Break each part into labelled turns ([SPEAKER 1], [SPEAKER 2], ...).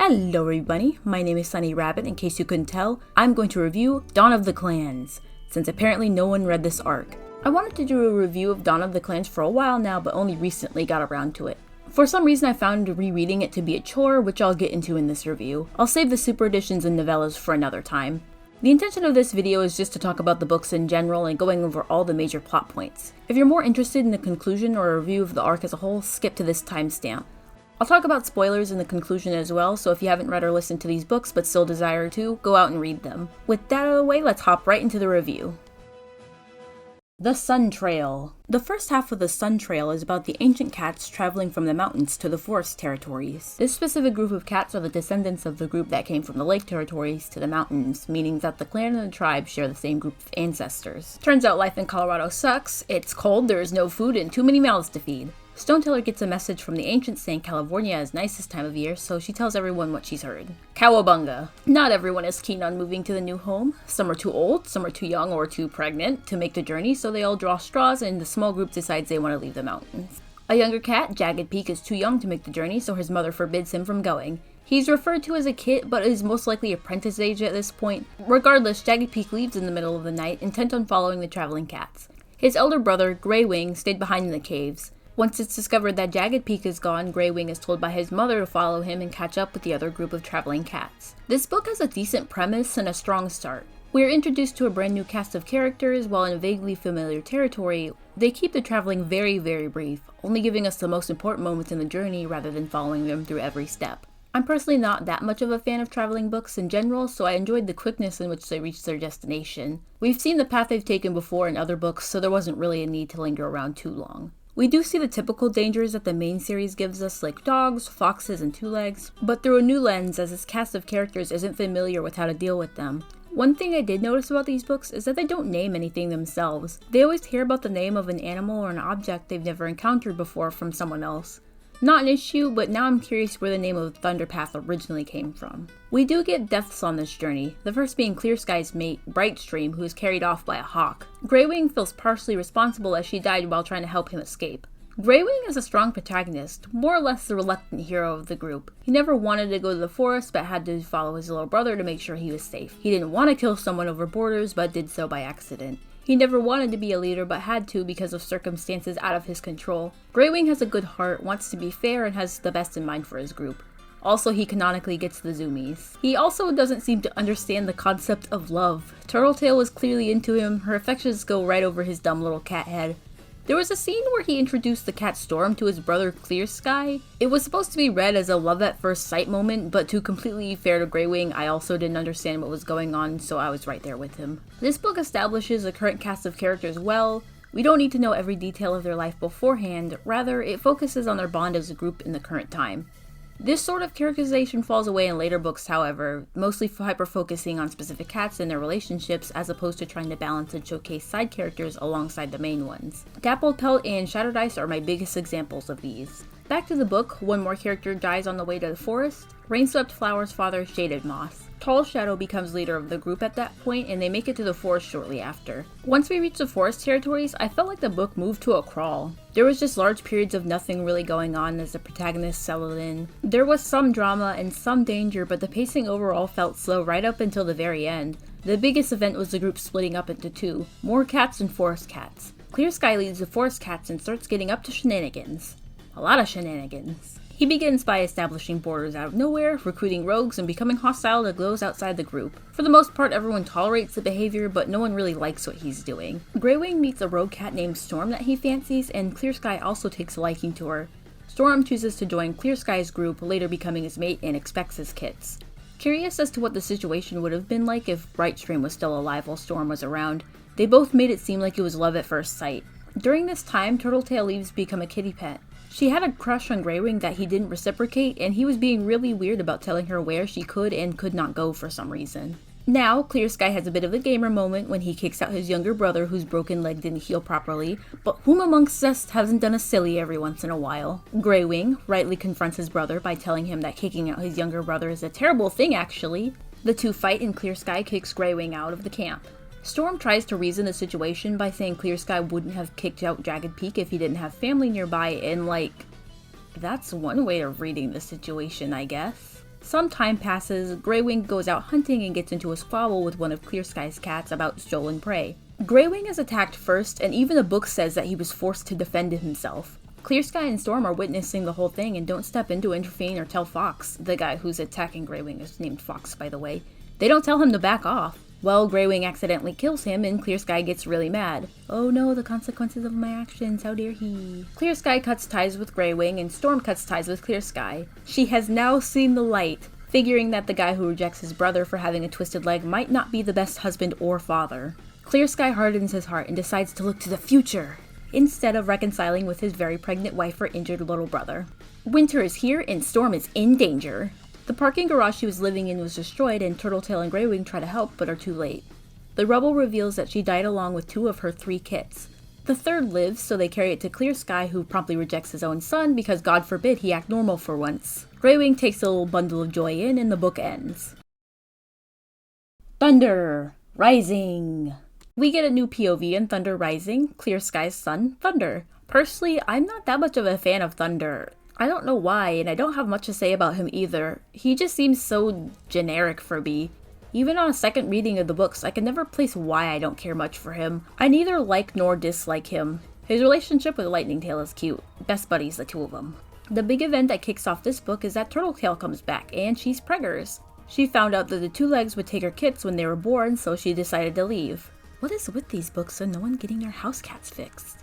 [SPEAKER 1] Hello everybody, my name is Sunny Rabbit. In case you couldn't tell, I'm going to review Dawn of the Clans, since apparently no one read this arc. I wanted to do a review of Dawn of the Clans for a while now, but only recently got around to it. For some reason I found rereading it to be a chore, which I'll get into in this review. I'll save the super editions and novellas for another time. The intention of this video is just to talk about the books in general and going over all the major plot points. If you're more interested in the conclusion or a review of the arc as a whole, skip to this timestamp. I'll talk about spoilers in the conclusion as well, so if you haven't read or listened to these books but still desire to, go out and read them. With that out of the way, let's hop right into the review. The Sun Trail. The first half of the Sun Trail is about the ancient cats traveling from the mountains to the forest territories. This specific group of cats are the descendants of the group that came from the lake territories to the mountains, meaning that the clan and the tribe share the same group of ancestors. Turns out life in Colorado sucks, it's cold, there is no food, and too many mouths to feed. Stoneteller gets a message from the ancients saying California is nice this time of year, so she tells everyone what she's heard. Cowabunga. Not everyone is keen on moving to the new home. Some are too old, some are too young or too pregnant to make the journey, so they all draw straws and the small group decides they want to leave the mountains. A younger cat, Jagged Peak, is too young to make the journey, so his mother forbids him from going. He's referred to as a kit, but is most likely apprentice age at this point. Regardless, Jagged Peak leaves in the middle of the night, intent on following the traveling cats. His elder brother, Grey Wing, stayed behind in the caves. Once it's discovered that Jagged Peak is gone, Grey Wing is told by his mother to follow him and catch up with the other group of traveling cats. This book has a decent premise and a strong start. We are introduced to a brand new cast of characters, while in vaguely familiar territory. They keep the traveling very brief, only giving us the most important moments in the journey rather than following them through every step. I'm personally not that much of a fan of traveling books in general, so I enjoyed the quickness in which they reached their destination. We've seen the path they've taken before in other books, so there wasn't really a need to linger around too long. We do see the typical dangers that the main series gives us, like dogs, foxes, and two-legs, but through a new lens, as this cast of characters isn't familiar with how to deal with them. One thing I did notice about these books is that they don't name anything themselves. They always hear about the name of an animal or an object they've never encountered before from someone else. Not an issue, but now I'm curious where the name of Thunderpath originally came from. We do get deaths on this journey, the first being Clear Sky's mate, Brightstream, who is carried off by a hawk. Greywing feels partially responsible as she died while trying to help him escape. Greywing is a strong protagonist, more or less the reluctant hero of the group. He never wanted to go to the forest, but had to follow his little brother to make sure he was safe. He didn't want to kill someone over borders, but did so by accident. He never wanted to be a leader, but had to because of circumstances out of his control. Greywing has a good heart, wants to be fair, and has the best in mind for his group. Also, he canonically gets the zoomies. He also doesn't seem to understand the concept of love. Turtletail was clearly into him, her affections go right over his dumb little cat head. There was a scene where he introduced the cat Storm to his brother Clear Sky. It was supposed to be read as a love at first sight moment, but to completely fair to Greywing, I also didn't understand what was going on, so I was right there with him. This book establishes a current cast of characters well. We don't need to know every detail of their life beforehand, rather it focuses on their bond as a group in the current time. This sort of characterization falls away in later books, however, mostly hyper-focusing on specific cats and their relationships as opposed to trying to balance and showcase side characters alongside the main ones. Dappled Pelt and Shattered Ice are my biggest examples of these. Back to the book, one more character dies on the way to the forest. Rainswept Flower's father, Shaded Moss. Tall Shadow becomes leader of the group at that point, and they make it to the forest shortly after. Once we reach the forest territories, I felt like the book moved to a crawl. There was just large periods of nothing really going on as the protagonists settled in. There was some drama and some danger, but the pacing overall felt slow right up until the very end. The biggest event was the group splitting up into two, more cats and forest cats. Clear Sky leads the forest cats and starts getting up to shenanigans. A lot of shenanigans. He begins by establishing borders out of nowhere, recruiting rogues, and becoming hostile to those outside the group. For the most part, everyone tolerates the behavior, but no one really likes what he's doing. Greywing meets a rogue cat named Storm that he fancies, and Clear Sky also takes a liking to her. Storm chooses to join Clear Sky's group, later becoming his mate, and expects his kits. Curious as to what the situation would have been like if Brightstream was still alive while Storm was around. They both made it seem like it was love at first sight. During this time, Turtletail leaves to become a kitty pet. She had a crush on Greywing that he didn't reciprocate, and he was being really weird about telling her where she could and could not go for some reason. Now, Clear Sky has a bit of a gamer moment when he kicks out his younger brother whose broken leg didn't heal properly, but whom amongst us hasn't done a silly every once in a while? Greywing rightly confronts his brother by telling him that kicking out his younger brother is a terrible thing actually. The two fight and Clear Sky kicks Greywing out of the camp. Storm tries to reason the situation by saying Clear Sky wouldn't have kicked out Jagged Peak if he didn't have family nearby, and that's one way of reading the situation, I guess. Some time passes, Greywing goes out hunting and gets into a squabble with one of Clear Sky's cats about stolen prey. Greywing is attacked first, and even the book says that he was forced to defend himself. Clear Sky and Storm are witnessing the whole thing and don't step in to intervene or tell Fox, the guy who's attacking Greywing is named Fox by the way. They don't tell him to back off. Well, Greywing accidentally kills him and Clear Sky gets really mad. Oh no, the consequences of my actions, how dare he. Clear Sky cuts ties with Greywing and Storm cuts ties with Clear Sky. She has now seen the light, figuring that the guy who rejects his brother for having a twisted leg might not be the best husband or father. Clear Sky hardens his heart and decides to look to the future, instead of reconciling with his very pregnant wife or injured little brother. Winter is here and Storm is in danger. The parking garage she was living in was destroyed and Turtletail and Greywing try to help but are too late. The rubble reveals that she died along with 2 of her 3 kits. The third lives, so they carry it to Clear Sky, who promptly rejects his own son because God forbid he act normal for once. Greywing takes a little bundle of joy in and the book ends. Thunder Rising. We get a new POV in Thunder Rising, Clear Sky's son, Thunder. Personally, I'm not that much of a fan of Thunder. I don't know why, and I don't have much to say about him either. He just seems so generic for me. Even on a second reading of the books, I can never place why I don't care much for him. I neither like nor dislike him. His relationship with Lightning Tail is cute. Best buddies, the 2 of them. The big event that kicks off this book is that Turtletail comes back, and she's preggers. She found out that the 2 legs would take her kits when they were born, so she decided to leave. What is with these books and no one getting their house cats fixed?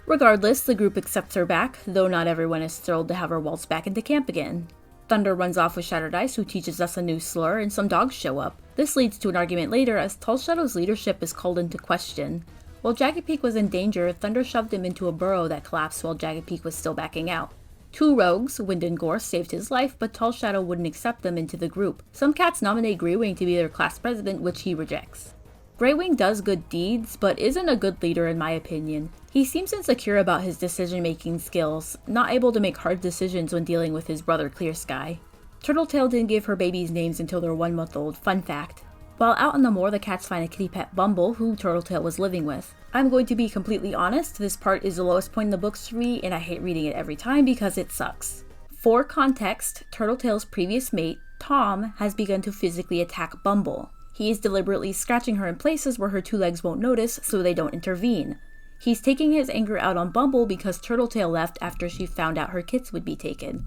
[SPEAKER 1] Regardless, the group accepts her back, though not everyone is thrilled to have her waltz back into camp again. Thunder runs off with Shattered Ice, who teaches us a new slur, and some dogs show up. This leads to an argument later as Tall Shadow's leadership is called into question. While Jagged Peak was in danger, Thunder shoved him into a burrow that collapsed while Jagged Peak was still backing out. 2 rogues, Wind and Gore, saved his life, but Tall Shadow wouldn't accept them into the group. Some cats nominate Greywing to be their class president, which he rejects. Greywing does good deeds, but isn't a good leader in my opinion. He seems insecure about his decision-making skills, not able to make hard decisions when dealing with his brother Clear Sky. Turtletail didn't give her babies names until they were 1 month old, fun fact. While out on the moor, the cats find a kitty pet, Bumble, who Turtletail was living with. I'm going to be completely honest, this part is the lowest point in the books for me, and I hate reading it every time because it sucks. For context, Turtletail's previous mate, Tom, has begun to physically attack Bumble. He is deliberately scratching her in places where her 2 legs won't notice, so they don't intervene. He's taking his anger out on Bumble because Turtletail left after she found out her kits would be taken.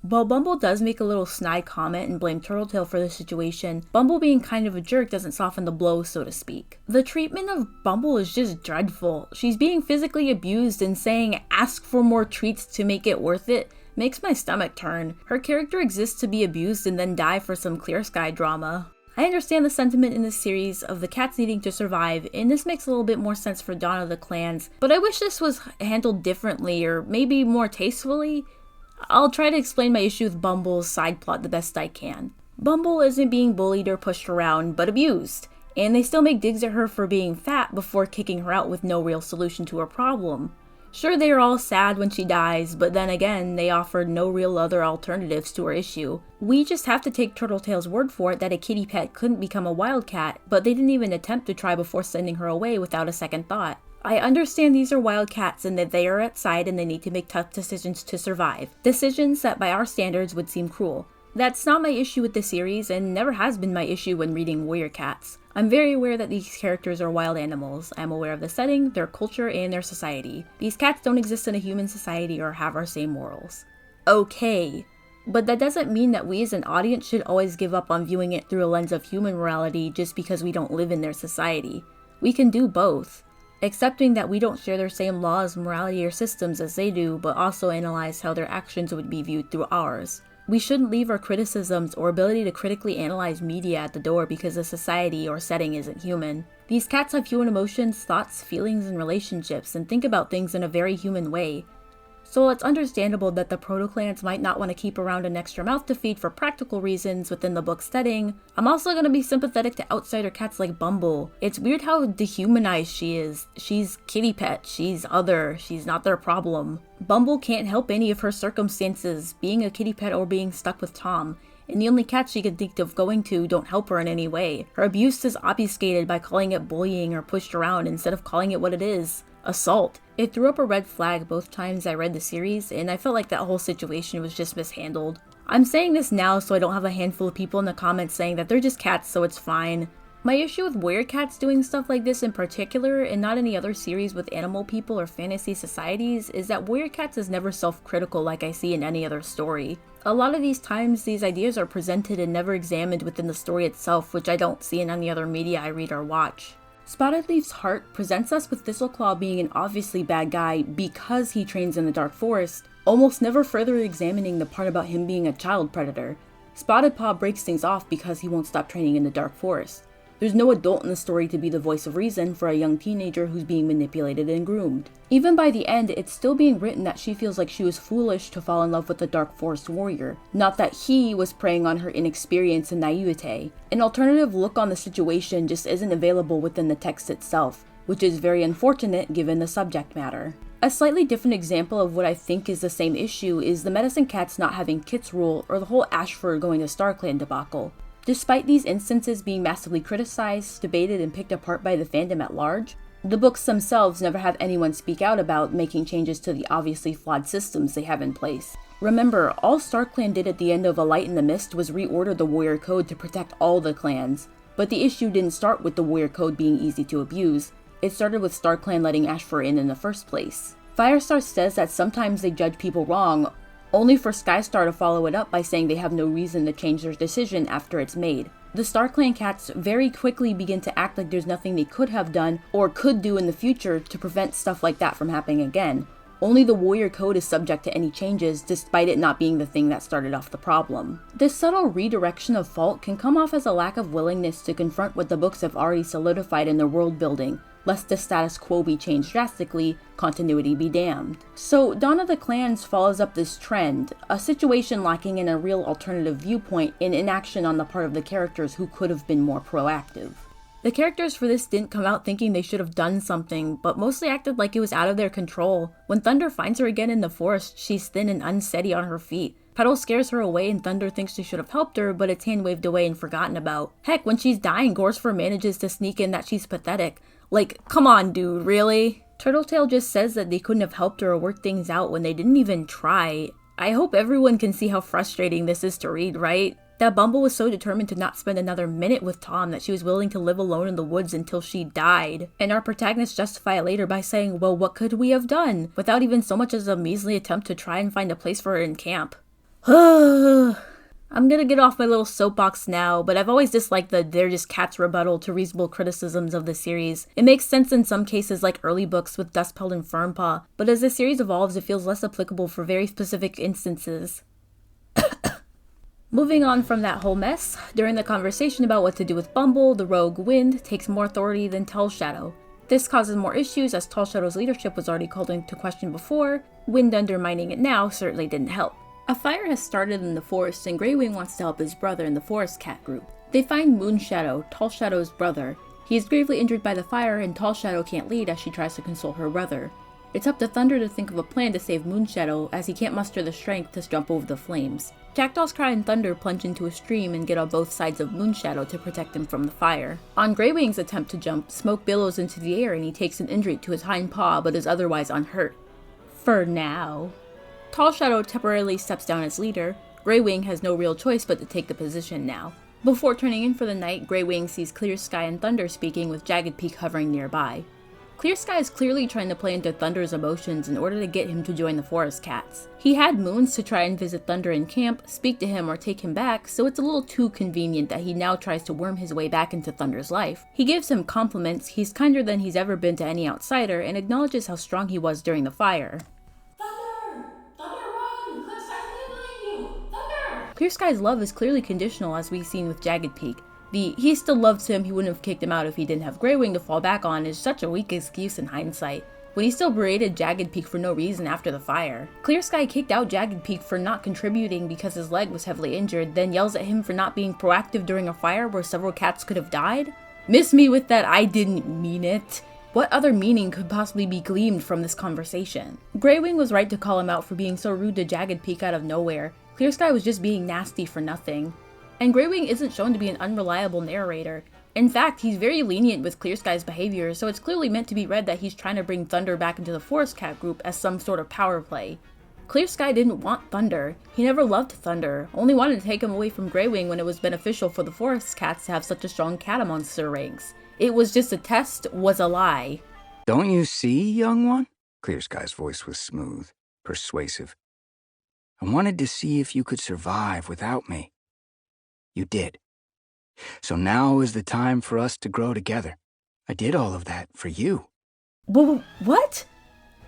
[SPEAKER 1] While Bumble does make a little snide comment and blame Turtletail for the situation, Bumble being kind of a jerk doesn't soften the blow, so to speak. The treatment of Bumble is just dreadful. She's being physically abused and saying, "Ask for more treats to make it worth it," makes my stomach turn. Her character exists to be abused and then die for some Clear Sky drama. I understand the sentiment in this series of the cats needing to survive, and this makes a little bit more sense for Dawn of the Clans, but I wish this was handled differently or maybe more tastefully. I'll try to explain my issue with Bumble's side plot the best I can. Bumble isn't being bullied or pushed around, but abused, and they still make digs at her for being fat before kicking her out with no real solution to her problem. Sure, they are all sad when she dies, but then again, they offered no real other alternatives to her issue. We just have to take Turtletail's word for it that a kitty pet couldn't become a wildcat, but they didn't even attempt to try before sending her away without a second thought. I understand these are wildcats and that they are outside and they need to make tough decisions to survive. Decisions that by our standards would seem cruel. That's not my issue with the series and never has been my issue when reading Warrior Cats. I'm very aware that these characters are wild animals. I'm aware of the setting, their culture, and their society. These cats don't exist in a human society or have our same morals. Okay, but that doesn't mean that we as an audience should always give up on viewing it through a lens of human morality just because we don't live in their society. We can do both. Accepting that we don't share their same laws, morality, or systems as they do, but also analyze how their actions would be viewed through ours. We shouldn't leave our criticisms or ability to critically analyze media at the door because the society or setting isn't human. These cats have human emotions, thoughts, feelings, and relationships, and think about things in a very human way. So it's understandable that the Proto-Clans might not want to keep around an extra mouth to feed for practical reasons within the book's setting. I'm also going to be sympathetic to outsider cats like Bumble. It's weird how dehumanized she is. She's kitty pet, she's other, she's not their problem. Bumble can't help any of her circumstances, being a kitty pet or being stuck with Tom. And the only cats she can think of going to don't help her in any way. Her abuse is obfuscated by calling it bullying or pushed around instead of calling it what it is. Assault. It threw up a red flag both times I read the series, and I felt like that whole situation was just mishandled. I'm saying this now so I don't have a handful of people in the comments saying that they're just cats so it's fine. My issue with werecats doing stuff like this in particular, and not any other series with animal people or fantasy societies, is that werecats is never self-critical like I see in any other story. A lot of these times, these ideas are presented and never examined within the story itself, which I don't see in any other media I read or watch. Spotted Leaf's Heart presents us with Thistleclaw being an obviously bad guy because he trains in the Dark Forest, almost never further examining the part about him being a child predator. Spotted Paw breaks things off because he won't stop training in the Dark Forest. There's no adult in the story to be the voice of reason for a young teenager who's being manipulated and groomed. Even by the end, it's still being written that she feels like she was foolish to fall in love with the Dark Forest warrior, not that he was preying on her inexperience and naivete. An alternative look on the situation just isn't available within the text itself, which is very unfortunate given the subject matter. A slightly different example of what I think is the same issue is the Medicine Cats not having Kit's rule or the whole Ashford going to StarClan debacle. Despite these instances being massively criticized, debated, and picked apart by the fandom at large, the books themselves never have anyone speak out about making changes to the obviously flawed systems they have in place. Remember, all StarClan did at the end of A Light in the Mist was reorder the Warrior Code to protect all the clans, but the issue didn't start with the Warrior Code being easy to abuse. It started with StarClan letting Ashford in the first place. Firestar says that sometimes they judge people wrong, only for Skystar to follow it up by saying they have no reason to change their decision after it's made. The StarClan cats very quickly begin to act like there's nothing they could have done or could do in the future to prevent stuff like that from happening again. Only the Warrior Code is subject to any changes, despite it not being the thing that started off the problem. This subtle redirection of fault can come off as a lack of willingness to confront what the books have already solidified in their world building, lest the status quo be changed drastically, continuity be damned. So Dawn of the Clans follows up this trend, a situation lacking in a real alternative viewpoint and inaction on the part of the characters who could have been more proactive. The characters for this didn't come out thinking they should have done something, but mostly acted like it was out of their control. When Thunder finds her again in the forest, she's thin and unsteady on her feet. Petal scares her away and Thunder thinks she should have helped her, but it's hand waved away and forgotten about. Heck, when she's dying, Gorsford manages to sneak in that she's pathetic. Like, come on dude, really? Turtletail just says that they couldn't have helped her or worked things out when they didn't even try. I hope everyone can see how frustrating this is to read, right? That Bumble was so determined to not spend another minute with Tom that she was willing to live alone in the woods until she died. And our protagonists justify it later by saying, well, what could we have done? Without even so much as a measly attempt to try and find a place for her in camp. I'm gonna get off my little soapbox now, but I've always disliked the they're just cats rebuttal to reasonable criticisms of the series. It makes sense in some cases like early books with Dustpelt and Fernpaw, but as the series evolves it feels less applicable for very specific instances. Moving on from that whole mess, during the conversation about what to do with Bumble, the rogue Wind takes more authority than Tall Shadow. This causes more issues as Tall Shadow's leadership was already called into question before. Wind undermining it now certainly didn't help. A fire has started in the forest and Greywing wants to help his brother in the Forest Cat group. They find Moonshadow, Tall Shadow's brother. He is gravely injured by the fire and Tall Shadow can't lead as she tries to console her brother. It's up to Thunder to think of a plan to save Moonshadow as he can't muster the strength to jump over the flames. Jackdaw's Cry and Thunder plunge into a stream and get on both sides of Moonshadow to protect him from the fire. On Greywing's attempt to jump, smoke billows into the air and he takes an injury to his hind paw but is otherwise unhurt. For now. Tall Shadow temporarily steps down as leader. Greywing has no real choice but to take the position now. Before turning in for the night, Greywing sees Clear Sky and Thunder speaking with Jagged Peak hovering nearby. Clear Sky is clearly trying to play into Thunder's emotions in order to get him to join the Forest Cats. He had moons to try and visit Thunder in camp, speak to him or take him back, so it's a little too convenient that he now tries to worm his way back into Thunder's life. He gives him compliments, he's kinder than he's ever been to any outsider, and acknowledges how strong he was during the fire.
[SPEAKER 2] Thunder! Thunder, run! Clear Sky's labeling you! Thunder!
[SPEAKER 1] Clear Sky's love is clearly conditional as we've seen with Jagged Peak. The he still loves him, he wouldn't have kicked him out if he didn't have Greywing to fall back on is such a weak excuse in hindsight. When he still berated Jagged Peak for no reason after the fire. Clear Sky kicked out Jagged Peak for not contributing because his leg was heavily injured, then yells at him for not being proactive during a fire where several cats could have died? Miss me with that I didn't mean it. What other meaning could possibly be gleaned from this conversation? Greywing was right to call him out for being so rude to Jagged Peak out of nowhere. Clear Sky was just being nasty for nothing. And Greywing isn't shown to be an unreliable narrator. In fact, he's very lenient with Clear Sky's behavior, so it's clearly meant to be read that he's trying to bring Thunder back into the Forest Cat group as some sort of power play. Clear Sky didn't want Thunder. He never loved Thunder, only wanted to take him away from Greywing when it was beneficial for the forest cats to have such a strong cat amongst their ranks. It was just a test, was a lie.
[SPEAKER 3] Don't you see, young one? Clear Sky's voice was smooth, persuasive. I wanted to see if you could survive without me. You did. So now is the time for us to grow together. I did all of that for you.
[SPEAKER 1] What?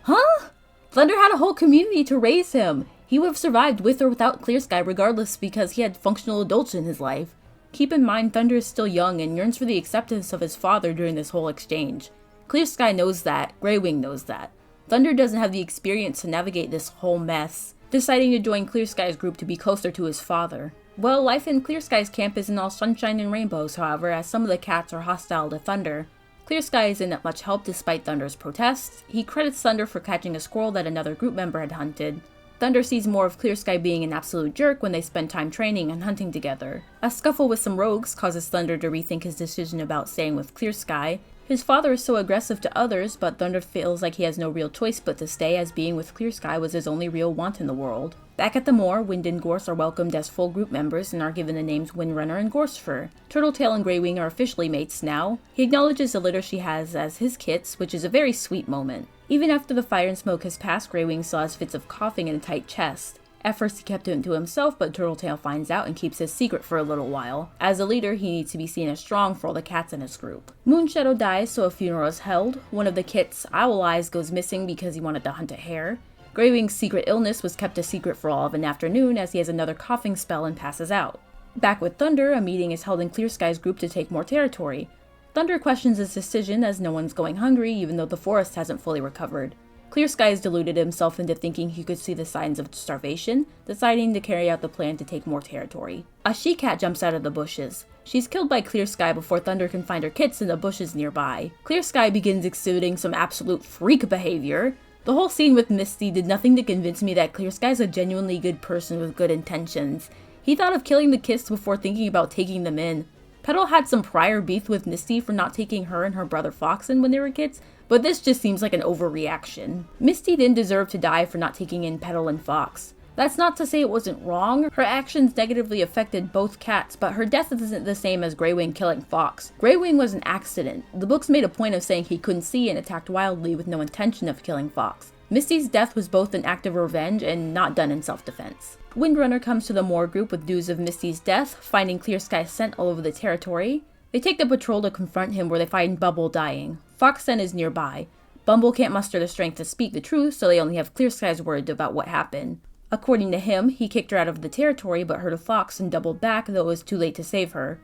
[SPEAKER 1] Huh? Thunder had a whole community to raise him. He would have survived with or without Clear Sky regardless because he had functional adults in his life. Keep in mind, Thunder is still young and yearns for the acceptance of his father during this whole exchange. Clear Sky knows that, Greywing knows that. Thunder doesn't have the experience to navigate this whole mess, deciding to join Clear Sky's group to be closer to his father. Well, life in Clear Sky's camp isn't all sunshine and rainbows, however, as some of the cats are hostile to Thunder. Clear Sky isn't much help despite Thunder's protests. He credits Thunder for catching a squirrel that another group member had hunted. Thunder sees more of Clear Sky being an absolute jerk when they spend time training and hunting together. A scuffle with some rogues causes Thunder to rethink his decision about staying with Clear Sky. His father is so aggressive to others, but Thunder feels like he has no real choice but to stay, as being with Clear Sky was his only real want in the world. Back at the moor, Wind and Gorse are welcomed as full group members and are given the names Windrunner and Gorsefur. Turtletail and Greywing are officially mates now. He acknowledges the litter she has as his kits, which is a very sweet moment. Even after the fire and smoke has passed, Greywing still has fits of coughing and a tight chest. At first he kept it to himself, but Turtletail finds out and keeps his secret for a little while. As a leader, he needs to be seen as strong for all the cats in his group. Moonshadow dies, so a funeral is held. One of the kits, Owl Eyes, goes missing because he wanted to hunt a hare. Greywing's secret illness was kept a secret for all of an afternoon as he has another coughing spell and passes out. Back with Thunder, a meeting is held in Clear Sky's group to take more territory. Thunder questions his decision as no one's going hungry even though the forest hasn't fully recovered. Clear Sky has deluded himself into thinking he could see the signs of starvation, deciding to carry out the plan to take more territory. A she-cat jumps out of the bushes. She's killed by Clear Sky before Thunder can find her kits in the bushes nearby. Clear Sky begins exhibiting some absolute freak behavior. The whole scene with Misty did nothing to convince me that Clear Sky is a genuinely good person with good intentions. He thought of killing the kits before thinking about taking them in. Petal had some prior beef with Misty for not taking her and her brother Fox in when they were kids, but this just seems like an overreaction. Misty didn't deserve to die for not taking in Petal and Fox. That's not to say it wasn't wrong. Her actions negatively affected both cats, but her death isn't the same as Greywing killing Fox. Greywing was an accident. The books made a point of saying he couldn't see and attacked wildly with no intention of killing Fox. Misty's death was both an act of revenge and not done in self-defense. Windrunner comes to the Moor group with news of Misty's death, finding Clear Sky scent all over the territory. They take the patrol to confront him where they find Bumble dying. Fox then is nearby. Bumble can't muster the strength to speak the truth, so they only have Clear Sky's word about what happened. According to him, he kicked her out of the territory but heard a fox and doubled back, though it was too late to save her.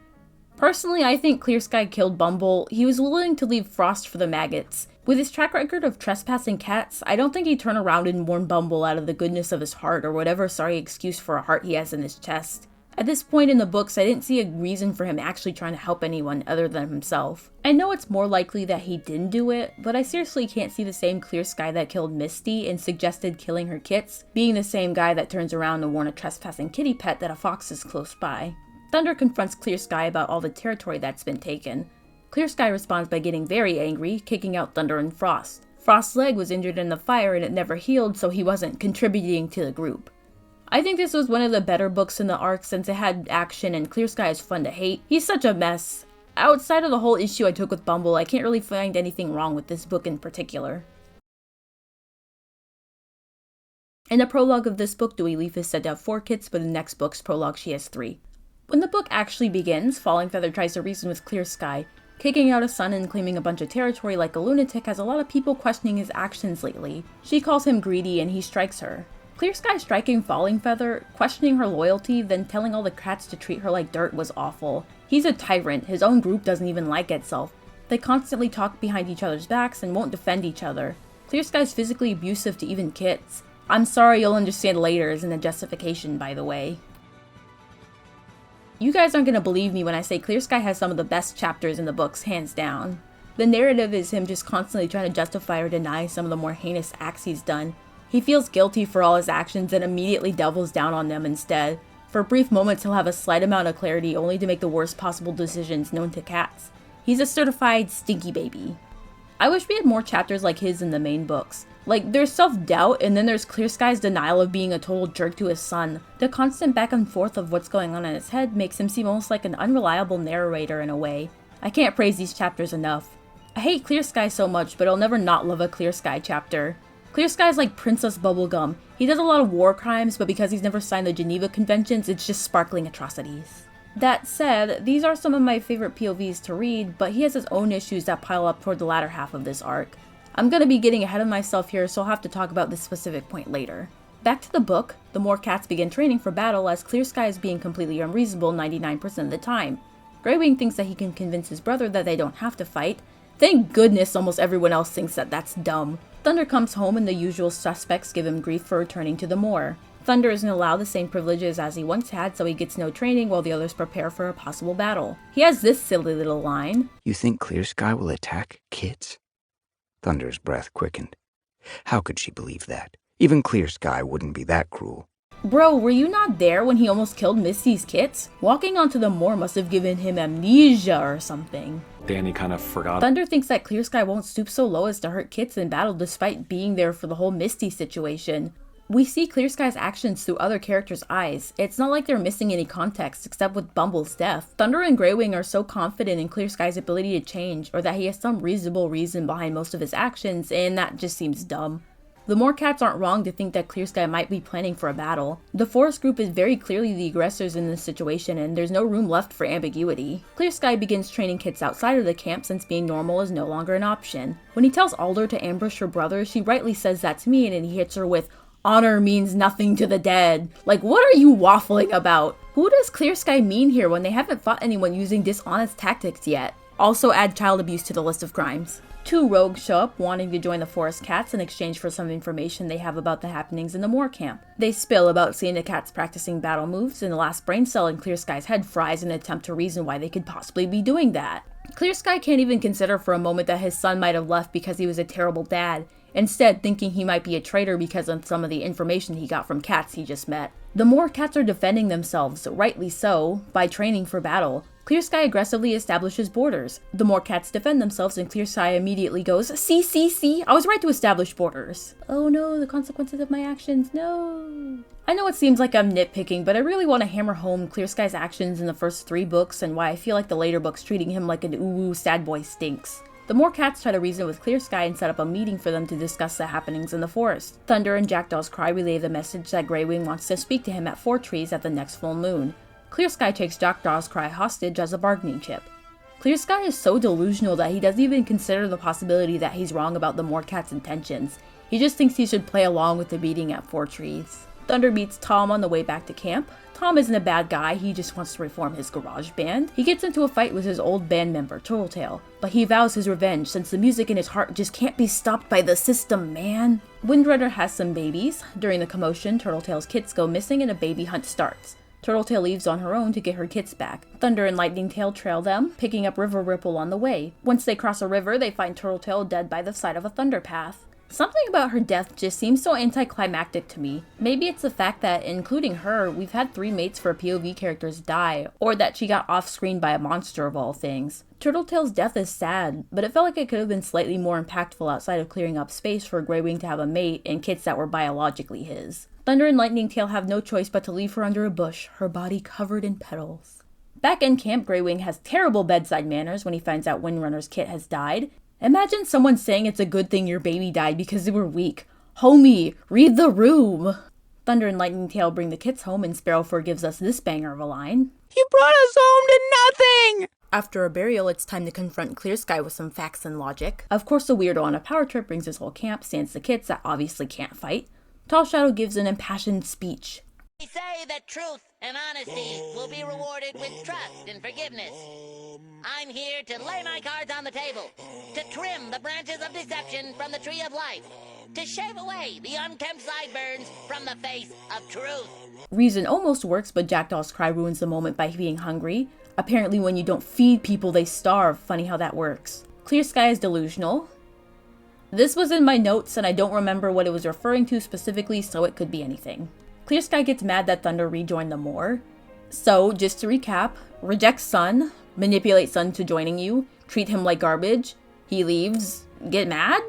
[SPEAKER 1] Personally, I think Clear Sky killed Bumble. He was willing to leave Frost for the maggots. With his track record of trespassing cats, I don't think he'd turn around and warn Bumble out of the goodness of his heart or whatever sorry excuse for a heart he has in his chest. At this point in the books, I didn't see a reason for him actually trying to help anyone other than himself. I know it's more likely that he didn't do it, but I seriously can't see the same Clear Sky that killed Misty and suggested killing her kits being the same guy that turns around to warn a trespassing kitty pet that a fox is close by. Thunder confronts Clear Sky about all the territory that's been taken. Clear Sky responds by getting very angry, kicking out Thunder and Frost. Frost's leg was injured in the fire and it never healed, so he wasn't contributing to the group. I think this was one of the better books in the arc since it had action and Clear Sky is fun to hate. He's such a mess. Outside of the whole issue I took with Bumble, I can't really find anything wrong with this book in particular. In the prologue of this book, Dewey Leaf is said to have 4 kits, but in the next book's prologue she has 3. When the book actually begins, Falling Feather tries to reason with Clear Sky. Kicking out a son and claiming a bunch of territory like a lunatic has a lot of people questioning his actions lately. She calls him greedy and he strikes her. Clear Sky striking Falling Feather, questioning her loyalty, then telling all the cats to treat her like dirt was awful. He's a tyrant, his own group doesn't even like itself. They constantly talk behind each other's backs and won't defend each other. Clear Sky's physically abusive to even kits. I'm sorry, you'll understand later isn't a justification, by the way. You guys aren't gonna believe me when I say Clear Sky has some of the best chapters in the books, hands down. The narrative is him just constantly trying to justify or deny some of the more heinous acts he's done. He feels guilty for all his actions and immediately doubles down on them instead. For brief moments he'll have a slight amount of clarity only to make the worst possible decisions known to cats. He's a certified stinky baby. I wish we had more chapters like his in the main books. Like, there's self-doubt, and then there's Clear Sky's denial of being a total jerk to his son. The constant back and forth of what's going on in his head makes him seem almost like an unreliable narrator in a way. I can't praise these chapters enough. I hate Clear Sky so much, but I'll never not love a Clear Sky chapter. Clear Sky's like Princess Bubblegum. He does a lot of war crimes, but because he's never signed the Geneva Conventions, it's just sparkling atrocities. That said, these are some of my favorite POVs to read, but he has his own issues that pile up toward the latter half of this arc. I'm gonna be getting ahead of myself here, so I'll have to talk about this specific point later. Back to the book, the more cats begin training for battle as Clear Sky is being completely unreasonable 99% of the time. Greywing thinks that he can convince his brother that they don't have to fight. Thank goodness almost everyone else thinks that that's dumb. Thunder comes home and the usual suspects give him grief for returning to the moor. Thunder isn't allowed the same privileges as he once had, so he gets no training while the others prepare for a possible battle. He has this silly little line.
[SPEAKER 3] You think Clear Sky will attack kids? Thunder's breath quickened. How could she believe that? Even Clear Sky wouldn't be that cruel.
[SPEAKER 1] Bro, were you not there when he almost killed Misty's kits? Walking onto the moor must have given him amnesia or something.
[SPEAKER 4] Danny kind of forgot.
[SPEAKER 1] Thunder thinks that Clear Sky won't stoop so low as to hurt kits in battle despite being there for the whole Misty situation. We see Clear Sky's actions through other characters' eyes. It's not like they're missing any context except with Bumble's death. Thunder and Greywing are so confident in Clear Sky's ability to change, or that he has some reasonable reason behind most of his actions, and that just seems dumb. The more cats aren't wrong to think that Clear Sky might be planning for a battle. The Forest group is very clearly the aggressors in this situation, and there's no room left for ambiguity. Clear Sky begins training kits outside of the camp since being normal is no longer an option. When he tells Alder to ambush her brother, she rightly says that to me, and he hits her with, "Honor means nothing to the dead." Like, what are you waffling about? Who does Clear Sky mean here when they haven't fought anyone using dishonest tactics yet? Also add child abuse to the list of crimes. Two rogues show up wanting to join the Forest Cats in exchange for some information they have about the happenings in the Moor camp. They spill about seeing the cats practicing battle moves, and the last brain cell in Clear Sky's head fries in an attempt to reason why they could possibly be doing that. Clear Sky can't even consider for a moment that his son might have left because he was a terrible dad, instead thinking he might be a traitor because of some of the information he got from cats he just met. The Moor cats are defending themselves, rightly so, by training for battle. Clear Sky aggressively establishes borders. The Moor cats defend themselves and Clear Sky immediately goes, see, I was right to establish borders. Oh no, the consequences of my actions, no. I know it seems like I'm nitpicking, but I really want to hammer home Clear Sky's actions in the first 3 books and why I feel like the later books treating him like an ooh sad boy stinks. The Moor cats try to reason with Clear Sky and set up a meeting for them to discuss the happenings in the forest. Thunder and Jackdaw's Cry relay the message that Greywing wants to speak to him at 4 Trees at the next full moon. Clear Sky takes Jackdaw's Cry hostage as a bargaining chip. Clear Sky is so delusional that he doesn't even consider the possibility that he's wrong about the Moor cat's intentions. He just thinks he should play along with the meeting at 4 Trees. Thunder meets Tom on the way back to camp. Tom isn't a bad guy, he just wants to reform his garage band. He gets into a fight with his old band member, Turtletail, but he vows his revenge since the music in his heart just can't be stopped by the system, man. Windrunner has some babies. During the commotion, Turtletail's kits go missing and a baby hunt starts. Turtletail leaves on her own to get her kits back. Thunder and Lightning-Tail trail them, picking up River Ripple on the way. Once they cross a river, they find Turtletail dead by the side of a thunder path. Something about her death just seems so anticlimactic to me. Maybe it's the fact that, including her, we've had 3 mates for POV characters die, or that she got off-screen by a monster of all things. Turtletail's death is sad, but it felt like it could have been slightly more impactful outside of clearing up space for Greywing to have a mate and kits that were biologically his. Thunder and Lightning-Tail have no choice but to leave her under a bush, her body covered in petals. Back in camp, Greywing has terrible bedside manners when he finds out Windrunner's kit has died. Imagine someone saying it's a good thing your baby died because they were weak. Homie, read the room! Thunder and Lightning-Tail bring the kits home and Sparrowfur gives us this banger of a line.
[SPEAKER 3] You brought us home to nothing!
[SPEAKER 1] After a burial, it's time to confront Clear Sky with some facts and logic. Of course, the weirdo on a power trip brings his whole camp, stands the kits that obviously can't fight. Tall Shadow gives an impassioned speech.
[SPEAKER 5] We say that truth and honesty will be rewarded with trust and forgiveness. I'm here to lay my cards on the table, to trim the branches of deception from the tree of life, to shave away the unkempt sideburns from the face of truth.
[SPEAKER 1] Reason almost works, but Jackdaw's Cry ruins the moment by being hungry. Apparently when you don't feed people, they starve. Funny how that works. Clear Sky is delusional. This was in my notes and I don't remember what it was referring to specifically, so it could be anything. Clear Sky gets mad that Thunder rejoined the Moor. So, just to recap, reject Sun, manipulate Sun to joining you, treat him like garbage, he leaves, get mad?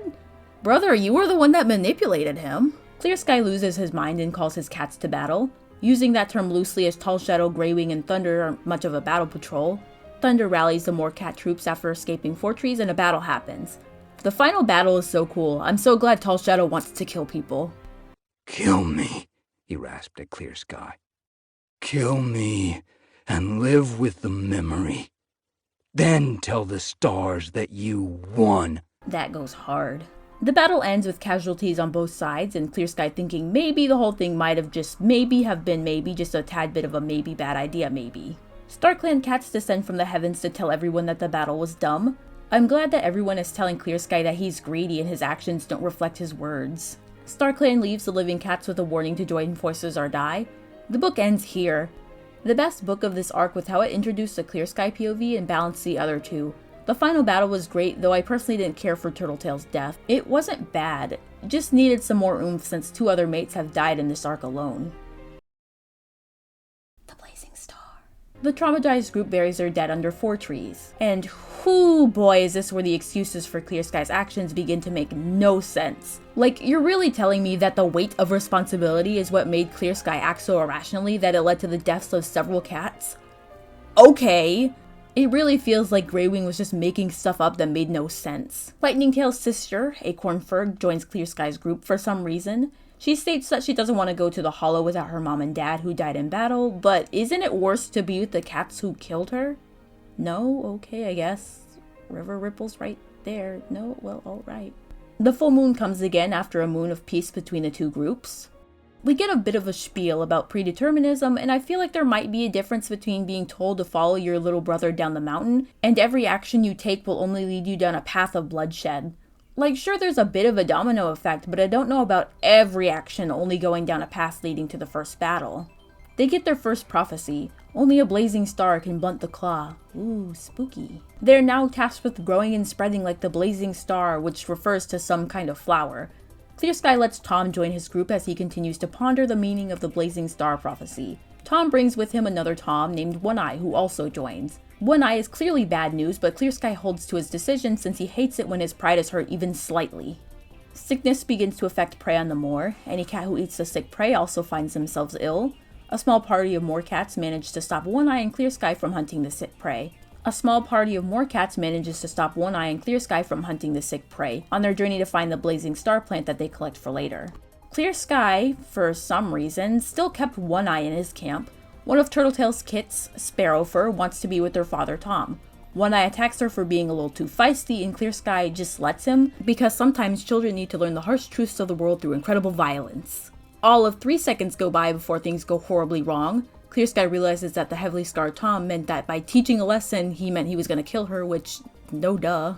[SPEAKER 1] Brother, you were the one that manipulated him. Clear Sky loses his mind and calls his cats to battle. Using that term loosely, as Tall Shadow, Greywing, and Thunder aren't much of a battle patrol. Thunder rallies the more cat troops after escaping Fortrees and a battle happens. The final battle is so cool. I'm so glad Tall Shadow wants to kill people.
[SPEAKER 3] Kill me, he rasped at Clear Sky. Kill me and live with the memory. Then tell the stars that you won.
[SPEAKER 1] That goes hard. The battle ends with casualties on both sides and Clear Sky thinking maybe the whole thing might have just been just a tad bit of a maybe bad idea maybe. StarClan cats descend from the heavens to tell everyone that the battle was dumb. I'm glad that everyone is telling Clear Sky that he's greedy and his actions don't reflect his words. StarClan leaves the living cats with a warning to join forces or die. The book ends here. The best book of this arc with how it introduced the Clear Sky POV and balanced the other two. The final battle was great, though I personally didn't care for Turtletail's death. It wasn't bad, just needed some more oomph since 2 other mates have died in this arc alone. The Blazing Star. The traumatized group buries their dead under Fortrees. And whoo boy is this where the excuses for Clear Sky's actions begin to make no sense. Like, you're really telling me that the weight of responsibility is what made Clear Sky act so irrationally that it led to the deaths of several cats? Okay. It really feels like Greywing was just making stuff up that made no sense. Lightning Tail's sister, Acorn Ferg, joins Clear Sky's group for some reason. She states that she doesn't want to go to the Hollow without her mom and dad who died in battle, but isn't it worse to be with the cats who killed her? No? Okay, I guess. River ripples right there. No? Well, alright. The full moon comes again after a moon of peace between the two groups. We get a bit of a spiel about predeterminism, and I feel like there might be a difference between being told to follow your little brother down the mountain, and every action you take will only lead you down a path of bloodshed. Like, sure, there's a bit of a domino effect, but I don't know about every action only going down a path leading to the first battle. They get their first prophecy. Only a blazing star can blunt the claw. Ooh, spooky. They're now tasked with growing and spreading like the blazing star, which refers to some kind of flower. Clear Sky lets Tom join his group as he continues to ponder the meaning of the blazing star prophecy. Tom brings with him another Tom named One Eye who also joins. One Eye is clearly bad news, but Clear Sky holds to his decision since he hates it when his pride is hurt even slightly. Sickness begins to affect prey on the moor. Any cat who eats the sick prey also finds themselves ill. A small party of moor cats manage to stop One Eye and Clear Sky from hunting the sick prey. On their journey to find the blazing star plant that they collect for later. Clear Sky, for some reason, still kept One Eye in his camp. One of Turtletail's kits, Sparrowfur, wants to be with her father Tom. One Eye attacks her for being a little too feisty, and Clear Sky just lets him, because sometimes children need to learn the harsh truths of the world through incredible violence. All of 3 seconds go by before things go horribly wrong. Clear Sky realizes that the heavily scarred Tom meant that by teaching a lesson, he meant he was going to kill her, which, no duh.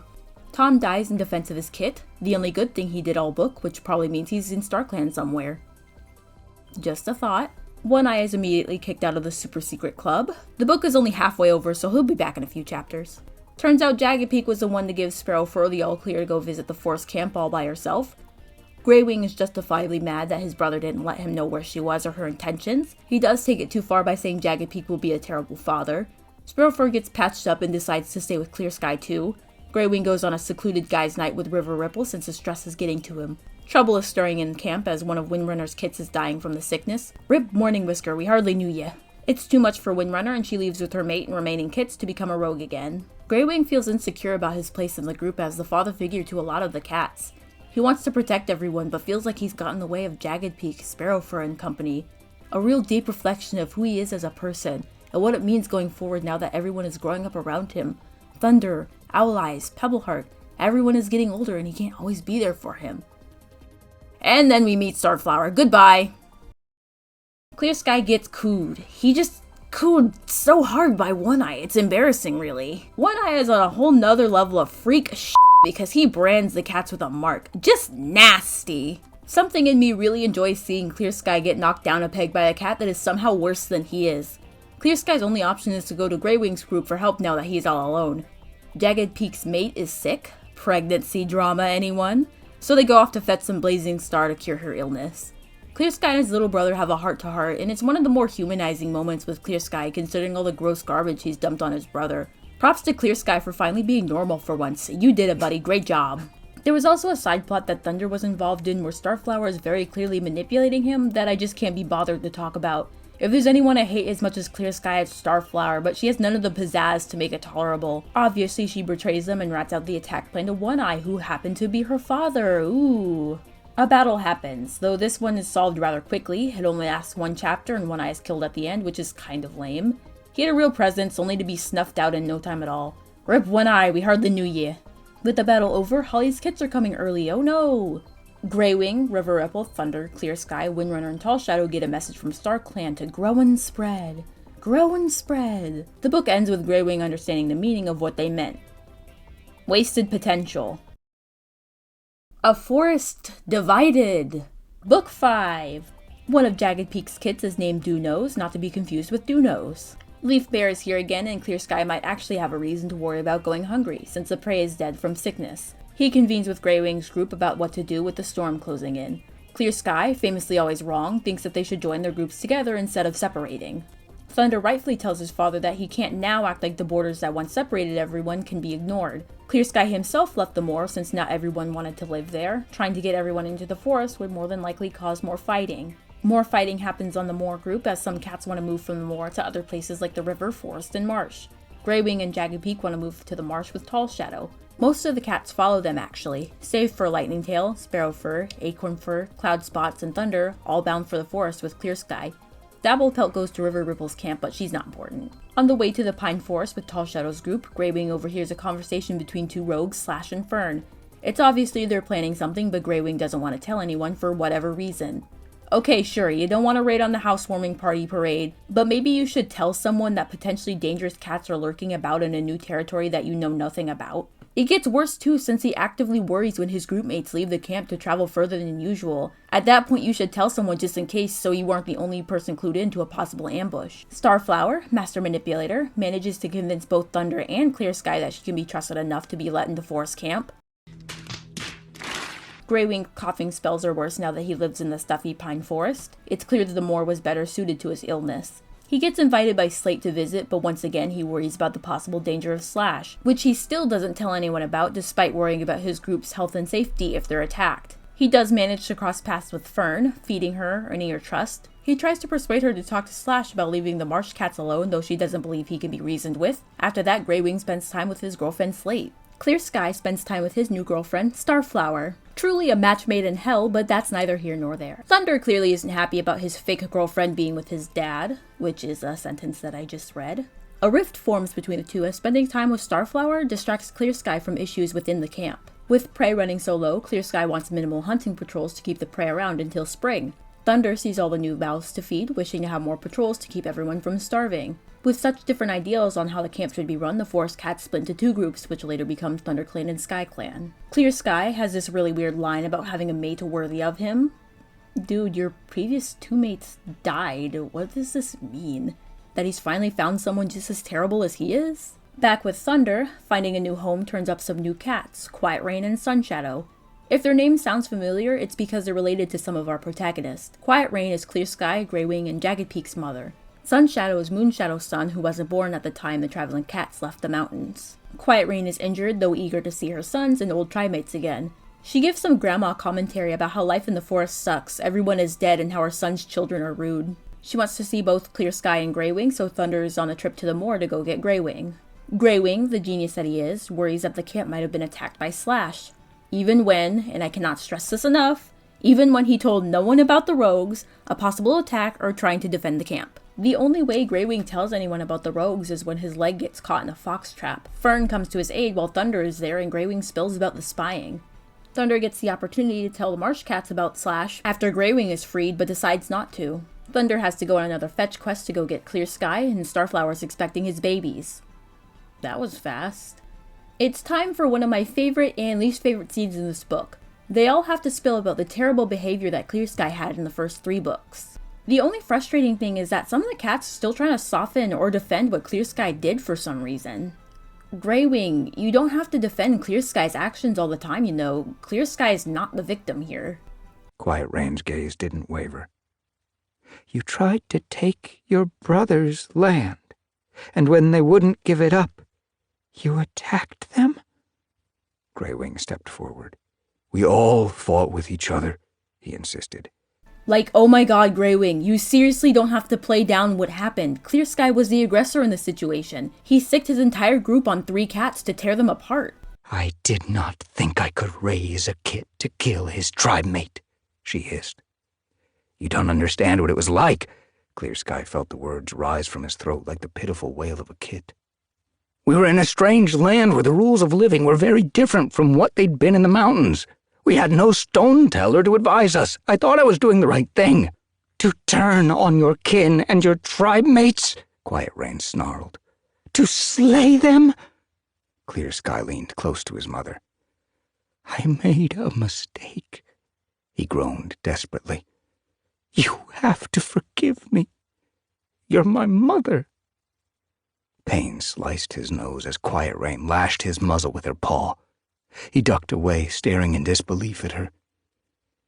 [SPEAKER 1] Tom dies in defense of his kit, the only good thing he did all book, which probably means he's in StarClan somewhere. Just a thought. One Eye is immediately kicked out of the super secret club. The book is only halfway over, so he'll be back in a few chapters. Turns out Jagged Peak was the one to give Sparrowfur the all clear to go visit the forest camp all by herself. Greywing is justifiably mad that his brother didn't let him know where she was or her intentions. He does take it too far by saying Jagged Peak will be a terrible father. Sparrowfur gets patched up and decides to stay with Clear Sky too. Greywing goes on a secluded guy's night with River Ripple since the stress is getting to him. Trouble is stirring in camp as one of Windrunner's kits is dying from the sickness. Rip Morning Whisker, we hardly knew ya. It's too much for Windrunner and she leaves with her mate and remaining kits to become a rogue again. Greywing feels insecure about his place in the group as the father figure to a lot of the cats. He wants to protect everyone, but feels like he's gotten in the way of Jagged Peak, Sparrowfur, and company. A real deep reflection of who he is as a person, and what it means going forward now that everyone is growing up around him. Thunder, Owl Eyes, Pebbleheart, everyone is getting older and he can't always be there for him. And then we meet Starflower. Goodbye! Clear Sky gets cooed. He just cooed so hard by One Eye, it's embarrassing really. One Eye is on a whole nother level of freak shit because he brands the cats with a mark. Just nasty. Something in me really enjoys seeing Clear Sky get knocked down a peg by a cat that is somehow worse than he is. Clear Sky's only option is to go to Greywing's group for help now that he's all alone. Jagged Peak's mate is sick. Pregnancy drama, anyone? So they go off to fetch some blazing star to cure her illness. Clear Sky and his little brother have a heart-to-heart, and it's one of the more humanizing moments with Clear Sky considering all the gross garbage he's dumped on his brother. Props to Clear Sky for finally being normal for once. You did it, buddy. Great job. There was also a side plot that Thunder was involved in where Starflower is very clearly manipulating him that I just can't be bothered to talk about. If there's anyone I hate as much as Clear Sky, it's Starflower, but she has none of the pizzazz to make it tolerable. Obviously, she betrays them and rats out the attack plan to One Eye, who happened to be her father. Ooh. A battle happens, though this one is solved rather quickly. It only lasts one chapter and One Eye is killed at the end, which is kind of lame. He had a real presence, only to be snuffed out in no time at all. Rip One Eye, we hardly knew ye. With the battle over, Holly's kits are coming early, oh no! Greywing, River Ripple, Thunder, Clear Sky, Windrunner, and Tall Shadow get a message from StarClan to grow and spread. Grow and spread. The book ends with Greywing understanding the meaning of what they meant. Wasted potential. A forest divided. Book 5. One of Jagged Peak's kits is named Dew Nose, not to be confused with Dew Nose. Leaf Bear is here again, and Clear Sky might actually have a reason to worry about going hungry, since the prey is dead from sickness. He convenes with Greywing's group about what to do with the storm closing in. Clear Sky, famously always wrong, thinks that they should join their groups together instead of separating. Thunder rightfully tells his father that he can't now act like the borders that once separated everyone can be ignored. Clear Sky himself left the moor since not everyone wanted to live there. Trying to get everyone into the forest would more than likely cause more fighting. More fighting happens on the moor group as some cats want to move from the moor to other places like the river, forest, and marsh. Greywing and Jagged Peak want to move to the marsh with Tall Shadow. Most of the cats follow them actually, save for Lightning Tail, Sparrow Fur, Acorn Fur, Cloud Spots, and Thunder, all bound for the forest with Clear Sky. Dabblepelt goes to River Ripple's camp, but she's not important. On the way to the Pine Forest with Tall Shadow's group, Greywing overhears a conversation between two rogues, Slash and Fern. It's obviously they're planning something, but Greywing doesn't want to tell anyone for whatever reason. Okay, sure, you don't want to raid on the housewarming party parade, but maybe you should tell someone that potentially dangerous cats are lurking about in a new territory that you know nothing about. It gets worse too since he actively worries when his groupmates leave the camp to travel further than usual. At that point you should tell someone just in case so you aren't the only person clued into a possible ambush. Starflower, Master Manipulator, manages to convince both Thunder and Clear Sky that she can be trusted enough to be let into forest camp. Greywing's coughing spells are worse now that he lives in the stuffy pine forest. It's clear that the moor was better suited to his illness. He gets invited by Slate to visit, but once again he worries about the possible danger of Slash, which he still doesn't tell anyone about despite worrying about his group's health and safety if they're attacked. He does manage to cross paths with Fern, feeding her, earning her trust. He tries to persuade her to talk to Slash about leaving the marsh cats alone, though she doesn't believe he can be reasoned with. After that, Greywing spends time with his girlfriend Slate. Clear Sky spends time with his new girlfriend, Starflower. Truly a match made in hell, but that's neither here nor there. Thunder clearly isn't happy about his fake girlfriend being with his dad, which is a sentence that I just read. A rift forms between the two as spending time with Starflower distracts Clear Sky from issues within the camp. With prey running so low, Clear Sky wants minimal hunting patrols to keep the prey around until spring. Thunder sees all the new mouths to feed, wishing to have more patrols to keep everyone from starving. With such different ideals on how the camp should be run, the forest cats split into two groups, which later become ThunderClan and SkyClan. Clear Sky has this really weird line about having a mate worthy of him. Dude, your previous two mates died. What does this mean? That he's finally found someone just as terrible as he is? Back with Thunder, finding a new home turns up some new cats, Quiet Rain and Sunshadow. If their name sounds familiar, it's because they're related to some of our protagonists. Quiet Rain is Clear Sky, Greywing, and Jagged Peak's mother. Sunshadow is Moonshadow's son, who wasn't born at the time the traveling cats left the mountains. Quiet Rain is injured, though eager to see her sons and old trimates again. She gives some grandma commentary about how life in the forest sucks, everyone is dead, and how her son's children are rude. She wants to see both Clear Sky and Greywing, so Thunder is on a trip to the moor to go get Greywing. Greywing, the genius that he is, worries that the camp might have been attacked by Slash. Even when, and I cannot stress this enough, even when he told no one about the rogues, a possible attack, or trying to defend the camp. The only way Greywing tells anyone about the rogues is when his leg gets caught in a fox trap. Fern comes to his aid while Thunder is there and Greywing spills about the spying. Thunder gets the opportunity to tell the marsh cats about Slash after Greywing is freed but decides not to. Thunder has to go on another fetch quest to go get Clear Sky, and Starflower's expecting his babies. That was fast. It's time for one of my favorite and least favorite scenes in this book. They all have to spill about the terrible behavior that Clear Sky had in the first 3 books. The only frustrating thing is that some of the cats are still trying to soften or defend what Clear Sky did for some reason. Greywing, you don't have to defend Clear Sky's actions all the time, you know. Clear Sky is not the victim here.
[SPEAKER 3] Quiet Rain's gaze didn't waver. You tried to take your brother's land, and when they wouldn't give it up, you attacked them? Greywing stepped forward. We all fought with each other, he insisted.
[SPEAKER 1] Like, oh my god, Greywing, you seriously don't have to play down what happened. Clear Sky was the aggressor in the situation. He sicked his entire group on 3 cats to tear them apart.
[SPEAKER 3] I did not think I could raise a kit to kill his tribe mate, she hissed. You don't understand what it was like. Clear Sky felt the words rise from his throat like the pitiful wail of a kid. We were in a strange land where the rules of living were very different from what they'd been in the mountains. We had no stone teller to advise us. I thought I was doing the right thing. To turn on your kin and your tribe mates, Quiet Rain snarled. To slay them? Clear Sky leaned close to his mother. I made a mistake, he groaned desperately. You have to forgive me. You're my mother. Pain sliced his nose as Quiet Rain lashed his muzzle with her paw. He ducked away, staring in disbelief at her.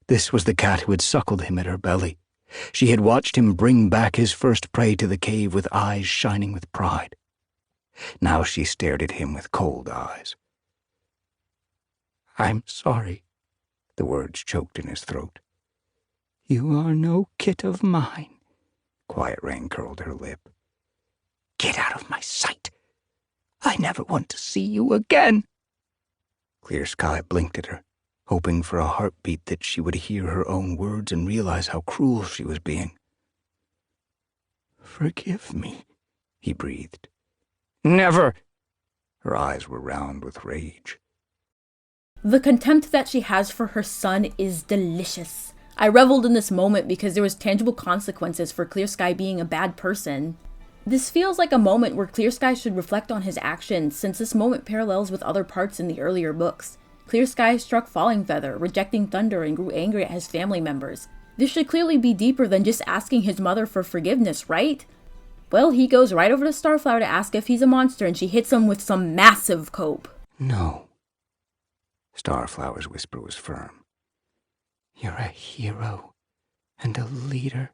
[SPEAKER 3] This was the cat who had suckled him at her belly. She had watched him bring back his first prey to the cave with eyes shining with pride. Now she stared at him with cold eyes. I'm sorry, the words choked in his throat. You are no kit of mine. Quiet Rain curled her lip. Get out of my sight. I never want to see you again. Clear Sky blinked at her, hoping for a heartbeat that she would hear her own words and realize how cruel she was being. Forgive me, he breathed. Never! Her eyes were round with rage.
[SPEAKER 1] The contempt that she has for her son is delicious. I reveled in this moment because there was tangible consequences for Clear Sky being a bad person. This feels like a moment where Clear Sky should reflect on his actions, since this moment parallels with other parts in the earlier books. Clear Sky struck Falling Feather, rejecting Thunder, and grew angry at his family members. This should clearly be deeper than just asking his mother for forgiveness, right? Well, he goes right over to Starflower to ask if he's a monster, and she hits him with some massive cope.
[SPEAKER 3] No. Starflower's whisper was firm. You're a hero and a leader.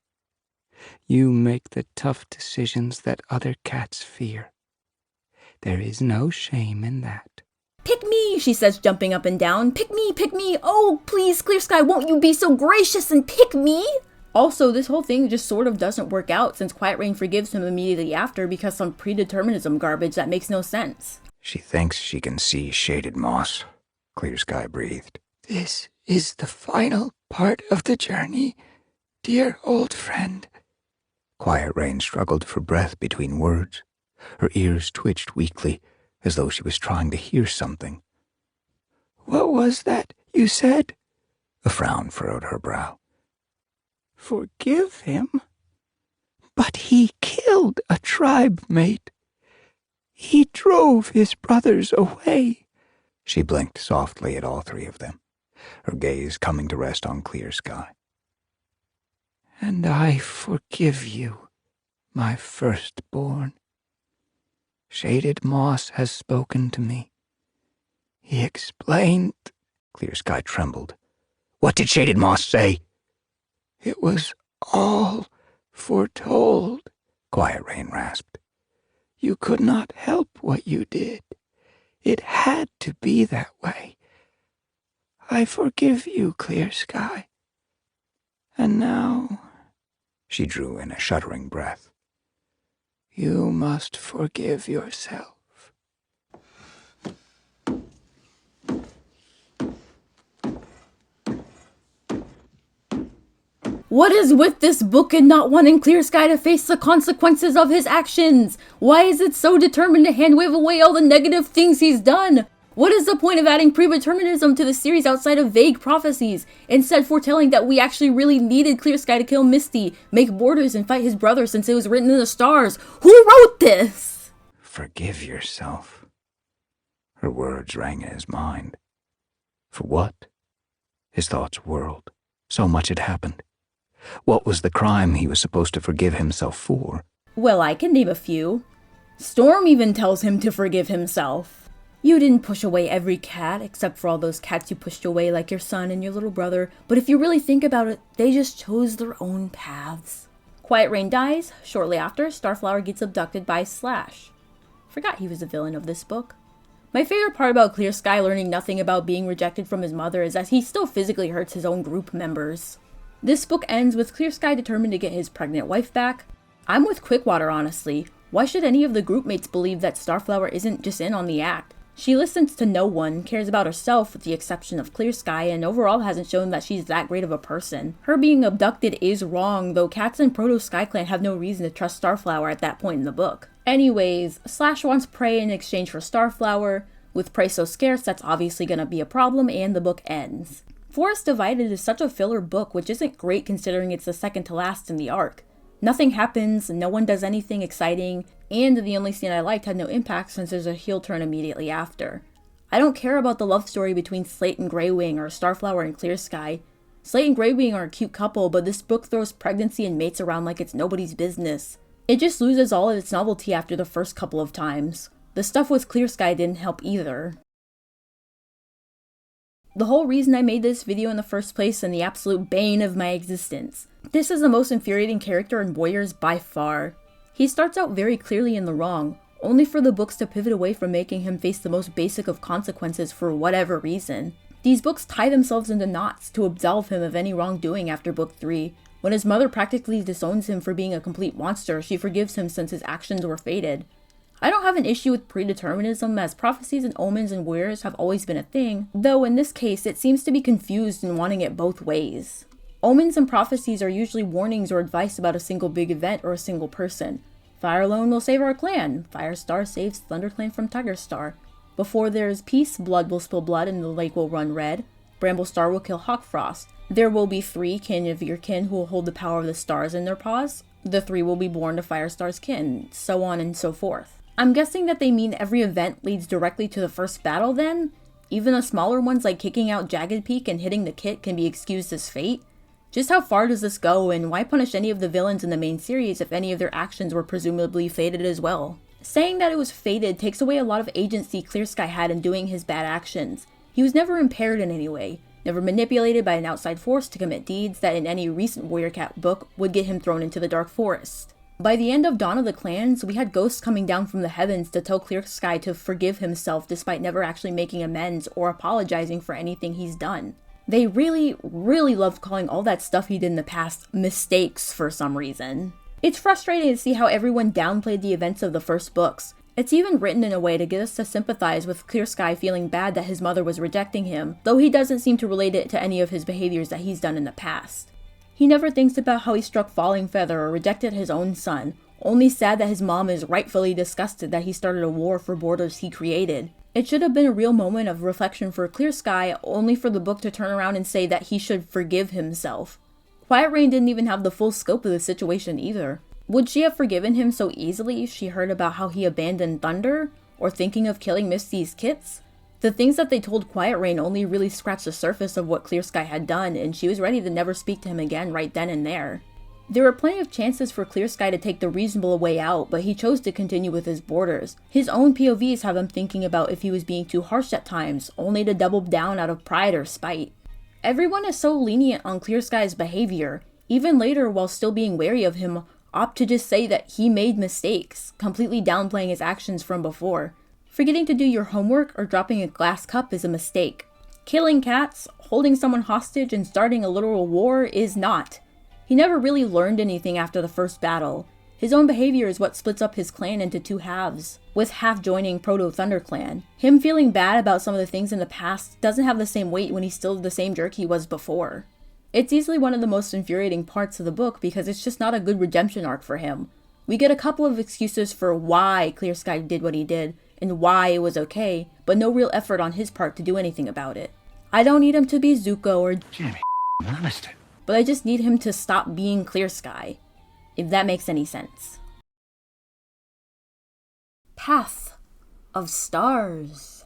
[SPEAKER 3] You make the tough decisions that other cats fear. There is no shame in that.
[SPEAKER 1] Pick me, she says, jumping up and down. Pick me, pick me. Oh, please, Clear Sky, won't you be so gracious and pick me? Also, this whole thing just sort of doesn't work out since Quiet Rain forgives him immediately after because some predeterminism garbage that makes no sense.
[SPEAKER 3] She thinks she can see shaded moss, Clear Sky breathed. This is the final part of the journey, dear old friend. Quiet Rain struggled for breath between words. Her ears twitched weakly, as though she was trying to hear something. What was that you said? A frown furrowed her brow. Forgive him? But he killed a tribe mate. He drove his brothers away. She blinked softly at all 3 of them, her gaze coming to rest on Clear Sky. And I forgive you, my firstborn. Shaded Moss has spoken to me. He explained. Clear Sky trembled. What did Shaded Moss say? It was all foretold, Quiet Rain rasped. You could not help what you did. It had to be that way. I forgive you, Clear Sky. And now, she drew in a shuddering breath, you must forgive yourself.
[SPEAKER 1] What is with this book and not wanting Clear Sky to face the consequences of his actions? Why is it so determined to hand-wave away all the negative things he's done? What is the point of adding predeterminism to the series outside of vague prophecies, instead foretelling that we actually really needed Clear Sky to kill Misty, make borders, and fight his brother since it was written in the stars? Who wrote this?
[SPEAKER 3] Forgive yourself. Her words rang in his mind. For what? His thoughts whirled. So much had happened. What was the crime he was supposed to forgive himself for?
[SPEAKER 1] Well, I can name a few. Storm even tells him to forgive himself. You didn't push away every cat, except for all those cats you pushed away like your son and your little brother, but if you really think about it, they just chose their own paths. Quiet Rain dies. Shortly after, Starflower gets abducted by Slash. Forgot he was the villain of this book. My favorite part about Clear Sky learning nothing about being rejected from his mother is that he still physically hurts his own group members. This book ends with Clear Sky determined to get his pregnant wife back. I'm with Quickwater, honestly. Why should any of the group mates believe that Starflower isn't just in on the act? She listens to no one, cares about herself with the exception of Clear Sky, and overall hasn't shown that she's that great of a person. Her being abducted is wrong, though Cats and Proto Sky Clan have no reason to trust Starflower at that point in the book. Anyways, Slash wants prey in exchange for Starflower. With prey so scarce, that's obviously gonna be a problem, and the book ends. Forest Divided is such a filler book, which isn't great considering it's the second to last in the arc. Nothing happens, no one does anything exciting, and the only scene I liked had no impact since there's a heel turn immediately after. I don't care about the love story between Slate and Greywing or Starflower and Clear Sky. Slate and Greywing are a cute couple, but this book throws pregnancy and mates around like it's nobody's business. It just loses all of its novelty after the first couple of times. The stuff with Clear Sky didn't help either. The whole reason I made this video in the first place and the absolute bane of my existence. This is the most infuriating character in Warriors by far. He starts out very clearly in the wrong, only for the books to pivot away from making him face the most basic of consequences for whatever reason. These books tie themselves into knots to absolve him of any wrongdoing after book 3. When his mother practically disowns him for being a complete monster, she forgives him since his actions were fated. I don't have an issue with predeterminism, as prophecies and omens in Warriors have always been a thing, though in this case it seems to be confused in wanting it both ways. Omens and prophecies are usually warnings or advice about a single big event or a single person. Fire alone will save our clan. Firestar saves ThunderClan from Tigerstar. Before there is peace, blood will spill blood and the lake will run red. Bramblestar will kill Hawkfrost. There will be 3 kin of your kin who will hold the power of the stars in their paws. The 3 will be born to Firestar's kin, so on and so forth. I'm guessing that they mean every event leads directly to the first battle then? Even the smaller ones like kicking out Jagged Peak and hitting the kit can be excused as fate? Just how far does this go, and why punish any of the villains in the main series if any of their actions were presumably fated as well? Saying that it was fated takes away a lot of agency Clear Sky had in doing his bad actions. He was never impaired in any way, never manipulated by an outside force to commit deeds that in any recent Warrior Cat book would get him thrown into the Dark Forest. By the end of Dawn of the Clans, we had ghosts coming down from the heavens to tell Clear Sky to forgive himself despite never actually making amends or apologizing for anything he's done. They really loved calling all that stuff he did in the past mistakes for some reason. It's frustrating to see how everyone downplayed the events of the first books. It's even written in a way to get us to sympathize with Clear Sky feeling bad that his mother was rejecting him, though he doesn't seem to relate it to any of his behaviors that he's done in the past. He never thinks about how he struck Falling Feather or rejected his own son, only sad that his mom is rightfully disgusted that he started a war for borders he created. It should have been a real moment of reflection for Clear Sky, only for the book to turn around and say that he should forgive himself. Quiet Rain didn't even have the full scope of the situation either. Would she have forgiven him so easily if she heard about how he abandoned Thunder, or thinking of killing Misty's kits? The things that they told Quiet Rain only really scratched the surface of what Clear Sky had done, and she was ready to never speak to him again right then and there. There were plenty of chances for Clear Sky to take the reasonable way out, but he chose to continue with his borders. His own POVs have him thinking about if he was being too harsh at times, only to double down out of pride or spite. Everyone is so lenient on Clear Sky's behavior, even later while still being wary of him, opt to just say that he made mistakes, completely downplaying his actions from before. Forgetting to do your homework or dropping a glass cup is a mistake. Killing cats, holding someone hostage, and starting a literal war is not. He never really learned anything after the first battle. His own behavior is what splits up his clan into 2 halves, with half joining Proto Thunder Clan. Him feeling bad about some of the things in the past doesn't have the same weight when he's still the same jerk he was before. It's easily one of the most infuriating parts of the book because it's just not a good redemption arc for him. We get a couple of excuses for why Clear Sky did what he did, and why it was okay, but no real effort on his part to do anything about it. I don't need him to be Zuko or
[SPEAKER 3] Jimmy, honest.
[SPEAKER 1] but I just need him to stop being Clear Sky, if that makes any sense. Path of Stars.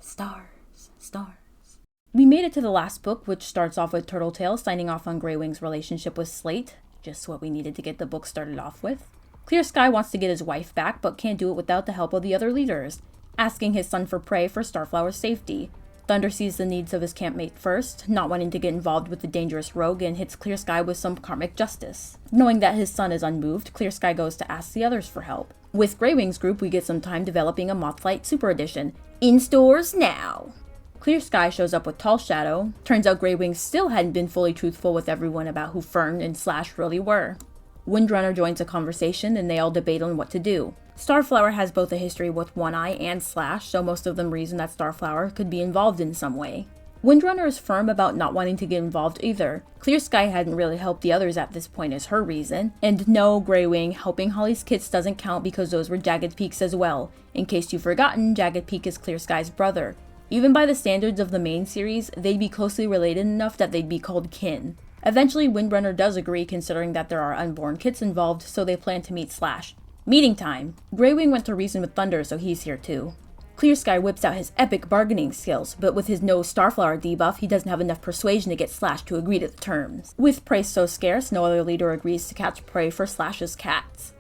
[SPEAKER 1] We made it to the last book, which starts off with Turtletail signing off on Greywing's relationship with Slate, just what we needed to get the book started off with. Clear Sky wants to get his wife back, but can't do it without the help of the other leaders, asking his son for prey for Starflower's safety. Thunder sees the needs of his campmate first, not wanting to get involved with the dangerous rogue, and hits Clear Sky with some karmic justice. Knowing that his son is unmoved, Clear Sky goes to ask the others for help. With Greywing's group, we get some time developing a Mothlight Super Edition, In stores now. Clear Sky shows up with Tall Shadow. Turns out Grey Wing still hadn't been fully truthful with everyone about who Fern and Slash really were. Windrunner joins the conversation and they all debate on what to do. Starflower has both a history with One Eye and Slash, so most of them reason that Starflower could be involved in some way. Windrunner is firm about not wanting to get involved either. Clear Sky hadn't really helped the others at this point is her reason. And no, Grey Wing, helping Holly's kits doesn't count because those were Jagged Peaks as well. In case you've forgotten, Jagged Peak is Clear Sky's brother. Even by the standards of the main series, they'd be closely related enough that they'd be called kin. Eventually, Windrunner does agree considering that there are unborn kits involved, so they plan to meet Slash. Meeting time! Grey Wing went to reason with Thunder, so he's here too. Clear Sky whips out his epic bargaining skills, but with his no Starflower debuff, he doesn't have enough persuasion to get Slash to agree to the terms. With prey so scarce, no other leader agrees to catch prey for Slash's cats.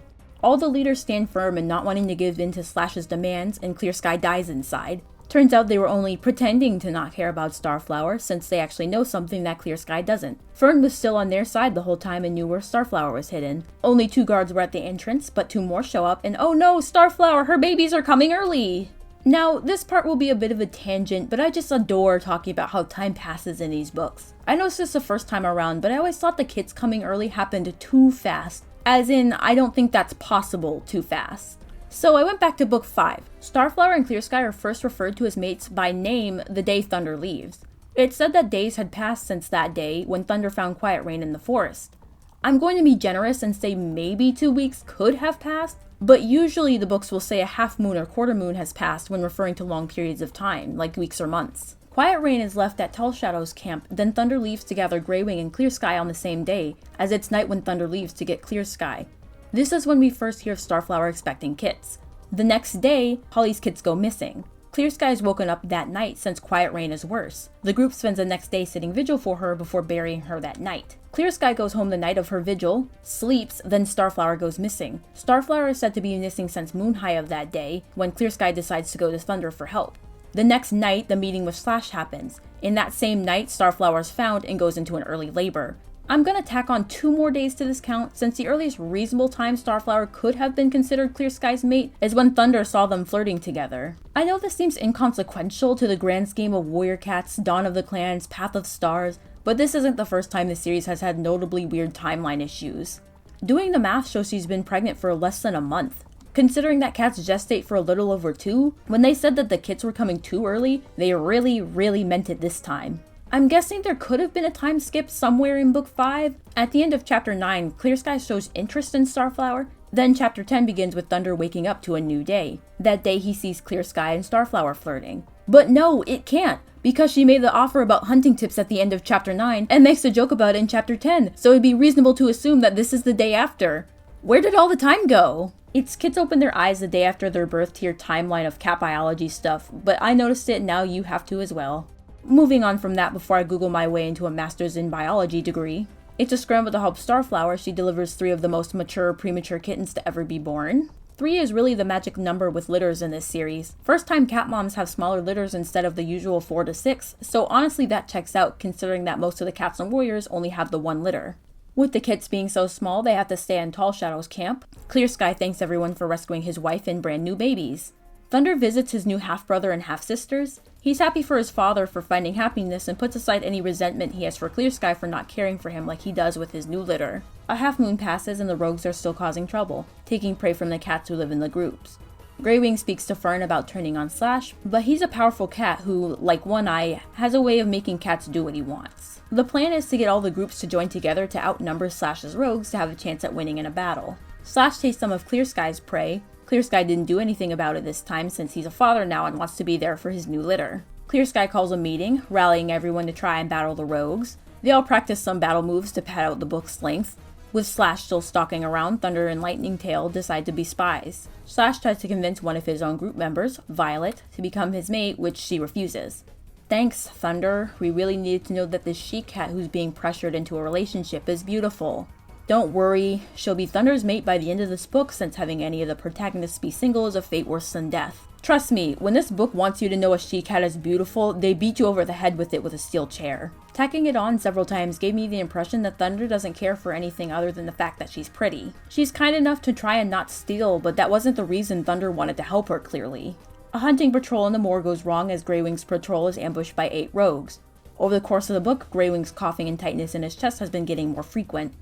[SPEAKER 1] All the leaders stand firm in not wanting to give in to Slash's demands, and Clear Sky dies inside. Turns out they were only pretending to not care about Starflower, since they actually know something that Clear Sky doesn't. Fern was still on their side the whole time and knew where Starflower was hidden. Only 2 guards were at the entrance, but 2 more show up, and oh no, Starflower, her babies are coming early! Now, this part will be a bit of a tangent, but I just adore talking about how time passes in these books. I noticed this the first time around, but I always thought the kids coming early happened too fast. As in, I don't think that's possible too fast. So I went back to book 5. Starflower and Clear Sky are first referred to as mates by name the day Thunder leaves. It said that days had passed since that day when Thunder found Quiet Rain in the forest. I'm going to be generous and say maybe 2 weeks could have passed, but usually the books will say a half moon or quarter moon has passed when referring to long periods of time, like weeks or months. Quiet Rain is left at Tall Shadow's camp, then Thunder leaves to gather Grey Wing and Clear Sky on the same day, as it's night when Thunder leaves to get Clear Sky. This is when we first hear of Starflower expecting kits. The next day, Holly's kits go missing. Clear Sky is woken up that night since Quiet Rain is worse. The group spends the next day sitting vigil for her before burying her that night. Clear Sky goes home the night of her vigil, sleeps, then Starflower goes missing. Starflower is said to be missing since Moon High of that day, when Clear Sky decides to go to Thunder for help. The next night, the meeting with Slash happens. In that same night, Starflower is found and goes into an early labor. I'm gonna tack on 2 more days to this count, since the earliest reasonable time Starflower could have been considered Clear Sky's mate is when Thunder saw them flirting together. I know this seems inconsequential to the grand scheme of Warrior Cats, Dawn of the Clans, Path of Stars, but this isn't the first time the series has had notably weird timeline issues. Doing the math shows she's been pregnant for less than a month. Considering that cats gestate for a little over 2, when they said that the kits were coming too early, they really meant it this time. I'm guessing there could have been a time skip somewhere in book 5. At the end of chapter 9, Clear Sky shows interest in Starflower. Then chapter 10 begins with Thunder waking up to a new day. That day he sees Clear Sky and Starflower flirting. But no, it can't, because she made the offer about hunting tips at the end of chapter 9 and makes a joke about it in chapter 10, so it'd be reasonable to assume that this is the day after. Where did all the time go? Its kids open their eyes the day after their birth to your timeline of cat biology stuff, but I noticed it, now you have to as well. Moving on from that before I Google my way into a master's in biology degree. It's a scramble to help Starflower. She delivers 3 of the most mature premature kittens to ever be born. 3 is really the magic number with litters in this series. First time cat moms have smaller litters instead of the usual 4 to 6, so honestly that checks out considering that most of the cats and warriors only have the 1 litter. With the kits being so small, they have to stay in Tall Shadow's camp. Clear Sky thanks everyone for rescuing his wife and brand new babies. Thunder visits his new half-brother and half-sisters. He's happy for his father for finding happiness and puts aside any resentment he has for Clear Sky for not caring for him like he does with his new litter. A half moon passes and the rogues are still causing trouble, taking prey from the cats who live in the groups. Grey Wing speaks to Fern about turning on Slash, but he's a powerful cat who, like One Eye, has a way of making cats do what he wants. The plan is to get all the groups to join together to outnumber Slash's rogues to have a chance at winning in a battle. Slash tastes some of Clear Sky's prey. Clear Sky didn't do anything about it this time since he's a father now and wants to be there for his new litter. Clear Sky calls a meeting, rallying everyone to try and battle the rogues. They all practice some battle moves to pad out the book's length. With Slash still stalking around, Thunder and Lightning Tail decide to be spies. Slash tries to convince one of his own group members, Violet, to become his mate, which she refuses. Thanks, Thunder. We really needed to know that this she-cat who's being pressured into a relationship is beautiful. Don't worry, she'll be Thunder's mate by the end of this book since having any of the protagonists be single is a fate worse than death. Trust me, when this book wants you to know a she-cat is beautiful, they beat you over the head with it with a steel chair. Tacking it on several times gave me the impression that Thunder doesn't care for anything other than the fact that she's pretty. She's kind enough to try and not steal, but that wasn't the reason Thunder wanted to help her clearly. A hunting patrol in the moor goes wrong as Greywing's patrol is ambushed by 8 rogues. Over the course of the book, Greywing's coughing and tightness in his chest has been getting more frequent.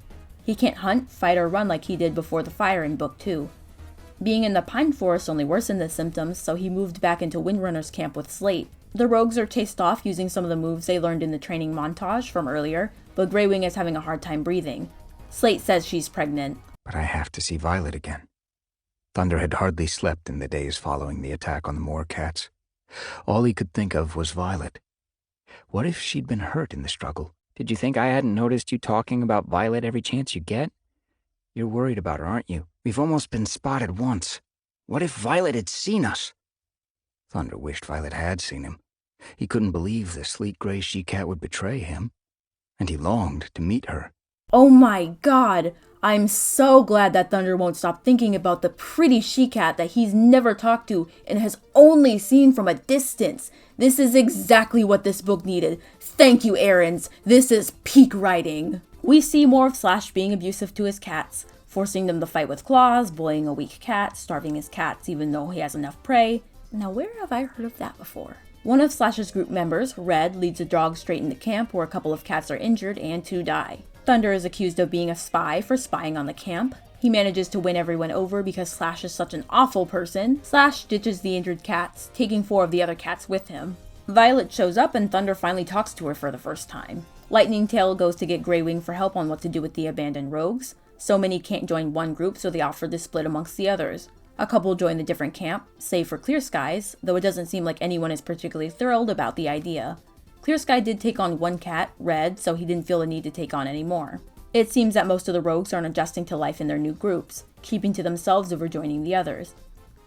[SPEAKER 1] He can't hunt, fight, or run like he did before the fire in book 2. Being in the pine forest only worsened the symptoms, so he moved back into Windrunner's camp with Slate. The rogues are chased off using some of the moves they learned in the training montage from earlier, but Greywing is having a hard time breathing. Slate says she's pregnant.
[SPEAKER 3] But I have to see Violet again. Thunder had hardly slept in the days following the attack on the moor cats. All he could think of was Violet. What if she'd been hurt in the struggle? Did you think I hadn't noticed you talking about Violet every chance you get? You're worried about her, aren't you? We've almost been spotted once. What if Violet had seen us? Thunder wished Violet had seen him. He couldn't believe the sleek gray she-cat would betray him. And he longed to meet her.
[SPEAKER 1] Oh my god! I'm so glad that Thunder won't stop thinking about the pretty she-cat that he's never talked to and has only seen from a distance. This is exactly what this book needed. Thank you, Aarons. This is peak writing. We see more of Slash being abusive to his cats, forcing them to fight with claws, bullying a weak cat, starving his cats even though he has enough prey. Now where have I heard of that before? One of Slash's group members, Red, leads a dog straight into camp where a couple of cats are injured and 2 die. Thunder is accused of being a spy for spying on the camp. He manages to win everyone over because Slash is such an awful person. Slash ditches the injured cats, taking 4 of the other cats with him. Violet shows up and Thunder finally talks to her for the first time. Lightning Tail goes to get Greywing for help on what to do with the abandoned rogues. So many can't join one group, so they offer to split amongst the others. A couple join the different camp, save for Clear Skies, though it doesn't seem like anyone is particularly thrilled about the idea. Clear Sky did take on 1 cat, Red, so he didn't feel the need to take on any more. It seems that most of the rogues aren't adjusting to life in their new groups, keeping to themselves over joining the others.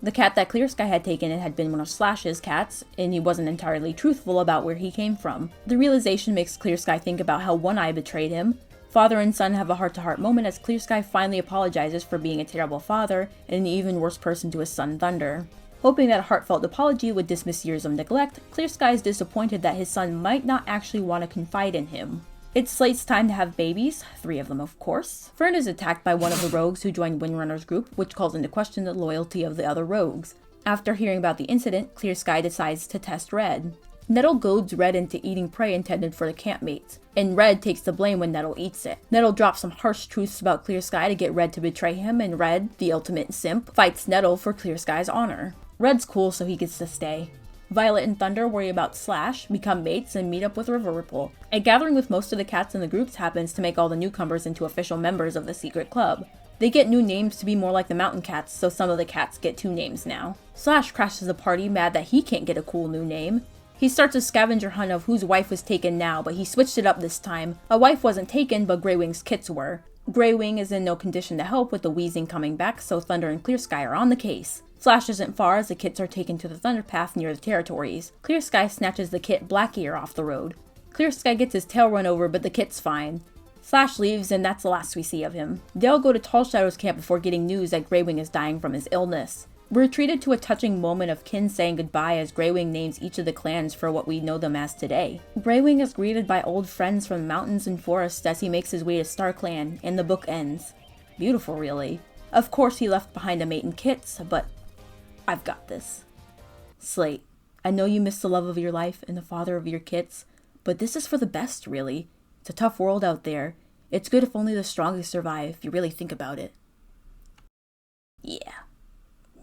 [SPEAKER 1] The cat that Clear Sky had taken in had been one of Slash's cats, and he wasn't entirely truthful about where he came from. The realization makes Clear Sky think about how One Eye betrayed him. Father and son have a heart-to-heart moment as Clear Sky finally apologizes for being a terrible father and an even worse person to his son Thunder. Hoping that a heartfelt apology would dismiss years of neglect, Clear Sky is disappointed that his son might not actually want to confide in him. It's Slate's time to have babies, 3 of them of course. Fern is attacked by one of the rogues who joined Windrunner's group, which calls into question the loyalty of the other rogues. After hearing about the incident, Clear Sky decides to test Red. Nettle goads Red into eating prey intended for the campmates, and Red takes the blame when Nettle eats it. Nettle drops some harsh truths about Clear Sky to get Red to betray him, and Red, the ultimate simp, fights Nettle for Clear Sky's honor. Red's cool, so he gets to stay. Violet and Thunder worry about Slash, become mates, and meet up with River Ripple. A gathering with most of the cats in the groups happens to make all the newcomers into official members of the secret club. They get new names to be more like the mountain cats, so some of the cats get 2 names now. Slash crashes the party mad that he can't get a cool new name. He starts a scavenger hunt of whose wife was taken now, but he switched it up this time. A wife wasn't taken, but Greywing's kits were. Greywing is in no condition to help with the wheezing coming back, so Thunder and Clear Sky are on the case. Slash isn't far as the kits are taken to the Thunder Path near the territories. Clear Sky snatches the kit Black Ear off the road. Clear Sky gets his tail run over, but the kit's fine. Slash leaves, and that's the last we see of him. They all go to Tall Shadow's camp before getting news that Greywing is dying from his illness. We're treated to a touching moment of kin saying goodbye as Greywing names each of the clans for what we know them as today. Greywing is greeted by old friends from mountains and forests as he makes his way to StarClan, and the book ends. Beautiful, really. Of course he left behind a mate and kits, but I've got this. Slate, I know you miss the love of your life and the father of your kits, but this is for the best, really. It's a tough world out there. It's good if only the strongest survive, if you really think about it. Yeah.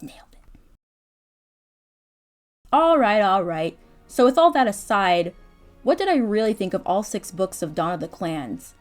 [SPEAKER 1] Nailed it. Alright. So with all that aside, what did I really think of all 6 books of Dawn of the Clans?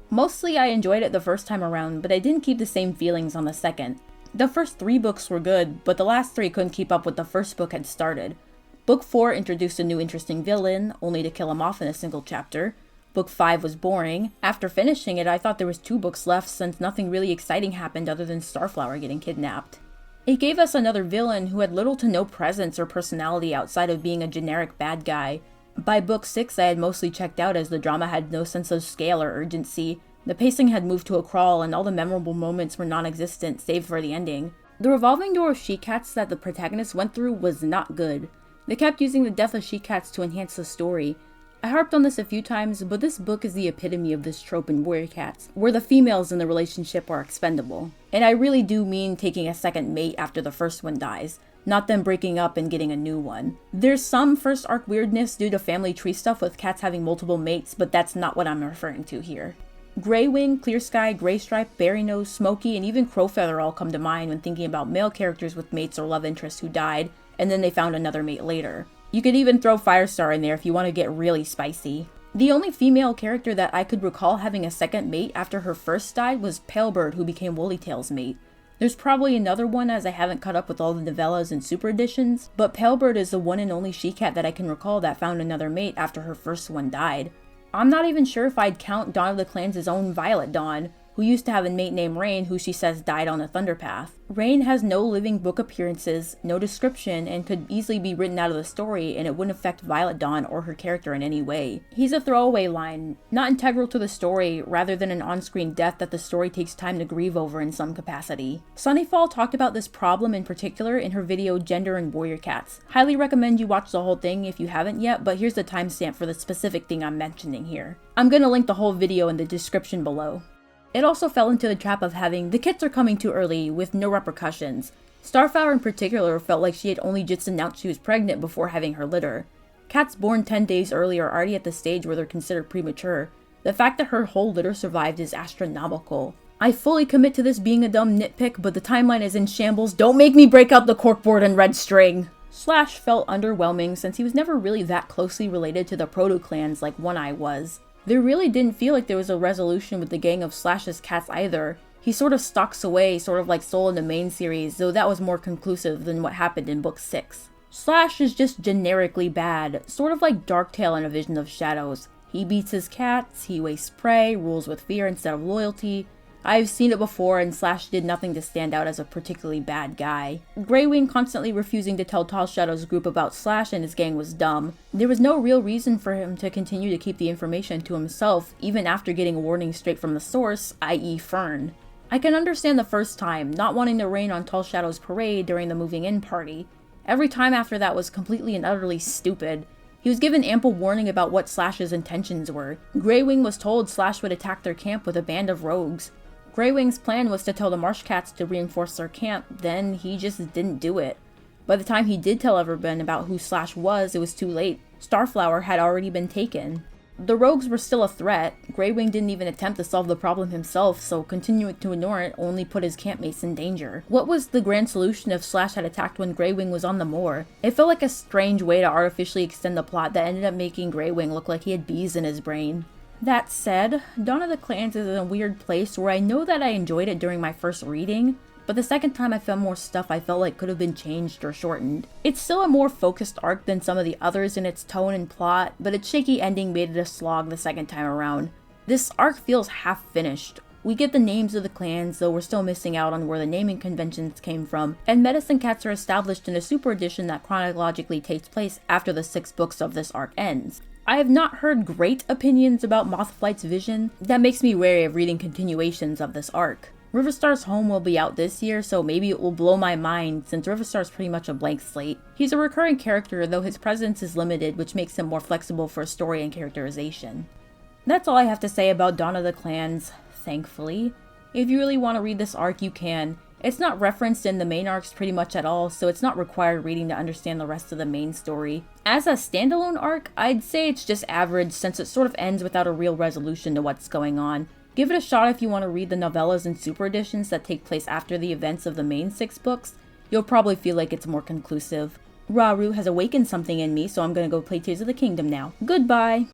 [SPEAKER 1] Mostly I enjoyed it the first time around, but I didn't keep the same feelings on the second. The first 3 books were good, but the last 3 couldn't keep up with the first book had started. Book 4 introduced a new interesting villain, only to kill him off in a single chapter. Book 5 was boring. After finishing it, I thought there was 2 books left since nothing really exciting happened other than Starflower getting kidnapped. It gave us another villain who had little to no presence or personality outside of being a generic bad guy. By book 6, I had mostly checked out as the drama had no sense of scale or urgency. The pacing had moved to a crawl and all the memorable moments were non-existent save for the ending. The revolving door of she-cats that the protagonist went through was not good. They kept using the death of she-cats to enhance the story. I harped on this a few times, but this book is the epitome of this trope in warrior cats, where the females in the relationship are expendable. And I really do mean taking a second mate after the first one dies. not them breaking up and getting a new one. There's some first arc weirdness due to family tree stuff with cats having multiple mates, but that's not what I'm referring to here. Greywing, Clearsky, Graystripe, Berrynose, Smokey, and even Crowfeather all come to mind when thinking about male characters with mates or love interests who died, and then they found another mate later. You could even throw Firestar in there if you want to get really spicy. The only female character that I could recall having a second mate after her first died was Palebird, who became Woollytail's mate. There's probably another one as I haven't caught up with all the novellas and super editions, but Palebird is the one and only she-cat that I can recall that found another mate after her first one died. I'm not even sure if I'd count Dawn of the Clans' own Violet Dawn, who used to have a mate named Rain who she says died on the Thunderpath. Rain has no living book appearances, no description, and could easily be written out of the story and it wouldn't affect Violet Dawn or her character in any way. He's a throwaway line, not integral to the story, rather than an on-screen death that the story takes time to grieve over in some capacity. Sunnyfall talked about this problem in particular in her video Gender and Warrior Cats. Highly recommend you watch the whole thing if you haven't yet, but here's the timestamp for the specific thing I'm mentioning here. I'm gonna link the whole video in the description below. It also fell into the trap of having the kits are coming too early with no repercussions. Starflower in particular felt like she had only just announced she was pregnant before having her litter. Cats born 10 days early are already at the stage where they're considered premature. The fact that her whole litter survived is astronomical. I fully commit to this being a dumb nitpick, but the timeline is in shambles. Don't make me break out the corkboard and red string! Slash felt underwhelming since he was never really that closely related to the proto-clans like One Eye was. There really didn't feel like there was a resolution with the gang of Slash's cats either. He sort of stalks away, sort of like Soul in the main series, though that was more conclusive than what happened in book 6. Slash is just generically bad, sort of like Darktail in A Vision of Shadows. He beats his cats, he wastes prey, rules with fear instead of loyalty. I've seen it before and Slash did nothing to stand out as a particularly bad guy. Greywing constantly refusing to tell Tall Shadow's group about Slash and his gang was dumb. There was no real reason for him to continue to keep the information to himself, even after getting a warning straight from the source, i.e. Fern. I can understand the first time, not wanting to rain on Tall Shadow's parade during the moving in party. Every time after that was completely and utterly stupid. He was given ample warning about what Slash's intentions were. Greywing was told Slash would attack their camp with a band of rogues. Greywing's plan was to tell the Marsh Cats to reinforce their camp, then he just didn't do it. By the time he did tell everyone about who Slash was, it was too late. Starflower had already been taken. The rogues were still a threat. Greywing didn't even attempt to solve the problem himself, so continuing to ignore it only put his campmates in danger. What was the grand solution if Slash had attacked when Greywing was on the moor? It felt like a strange way to artificially extend the plot that ended up making Greywing look like he had bees in his brain. That said, Dawn of the Clans is in a weird place where I know that I enjoyed it during my first reading, but the second time I found more stuff I felt like could have been changed or shortened. It's still a more focused arc than some of the others in its tone and plot, but its shaky ending made it a slog the second time around. This arc feels half finished. We get the names of the clans, though we're still missing out on where the naming conventions came from, and medicine cats are established in a super edition that chronologically takes place after the 6 books of this arc ends. I have not heard great opinions about Mothflight's vision. That makes me wary of reading continuations of this arc. Riverstar's Home will be out this year, so maybe it will blow my mind since Riverstar's pretty much a blank slate. He's a recurring character, though his presence is limited, which makes him more flexible for story and characterization. That's all I have to say about Dawn of the Clans, thankfully. If you really want to read this arc, you can. It's not referenced in the main arcs pretty much at all, so it's not required reading to understand the rest of the main story. As a standalone arc, I'd say it's just average since it sort of ends without a real resolution to what's going on. Give it a shot if you want to read the novellas and super editions that take place after the events of the main 6 books. You'll probably feel like it's more conclusive. Raru has awakened something in me, so I'm gonna go play Tears of the Kingdom now. Goodbye!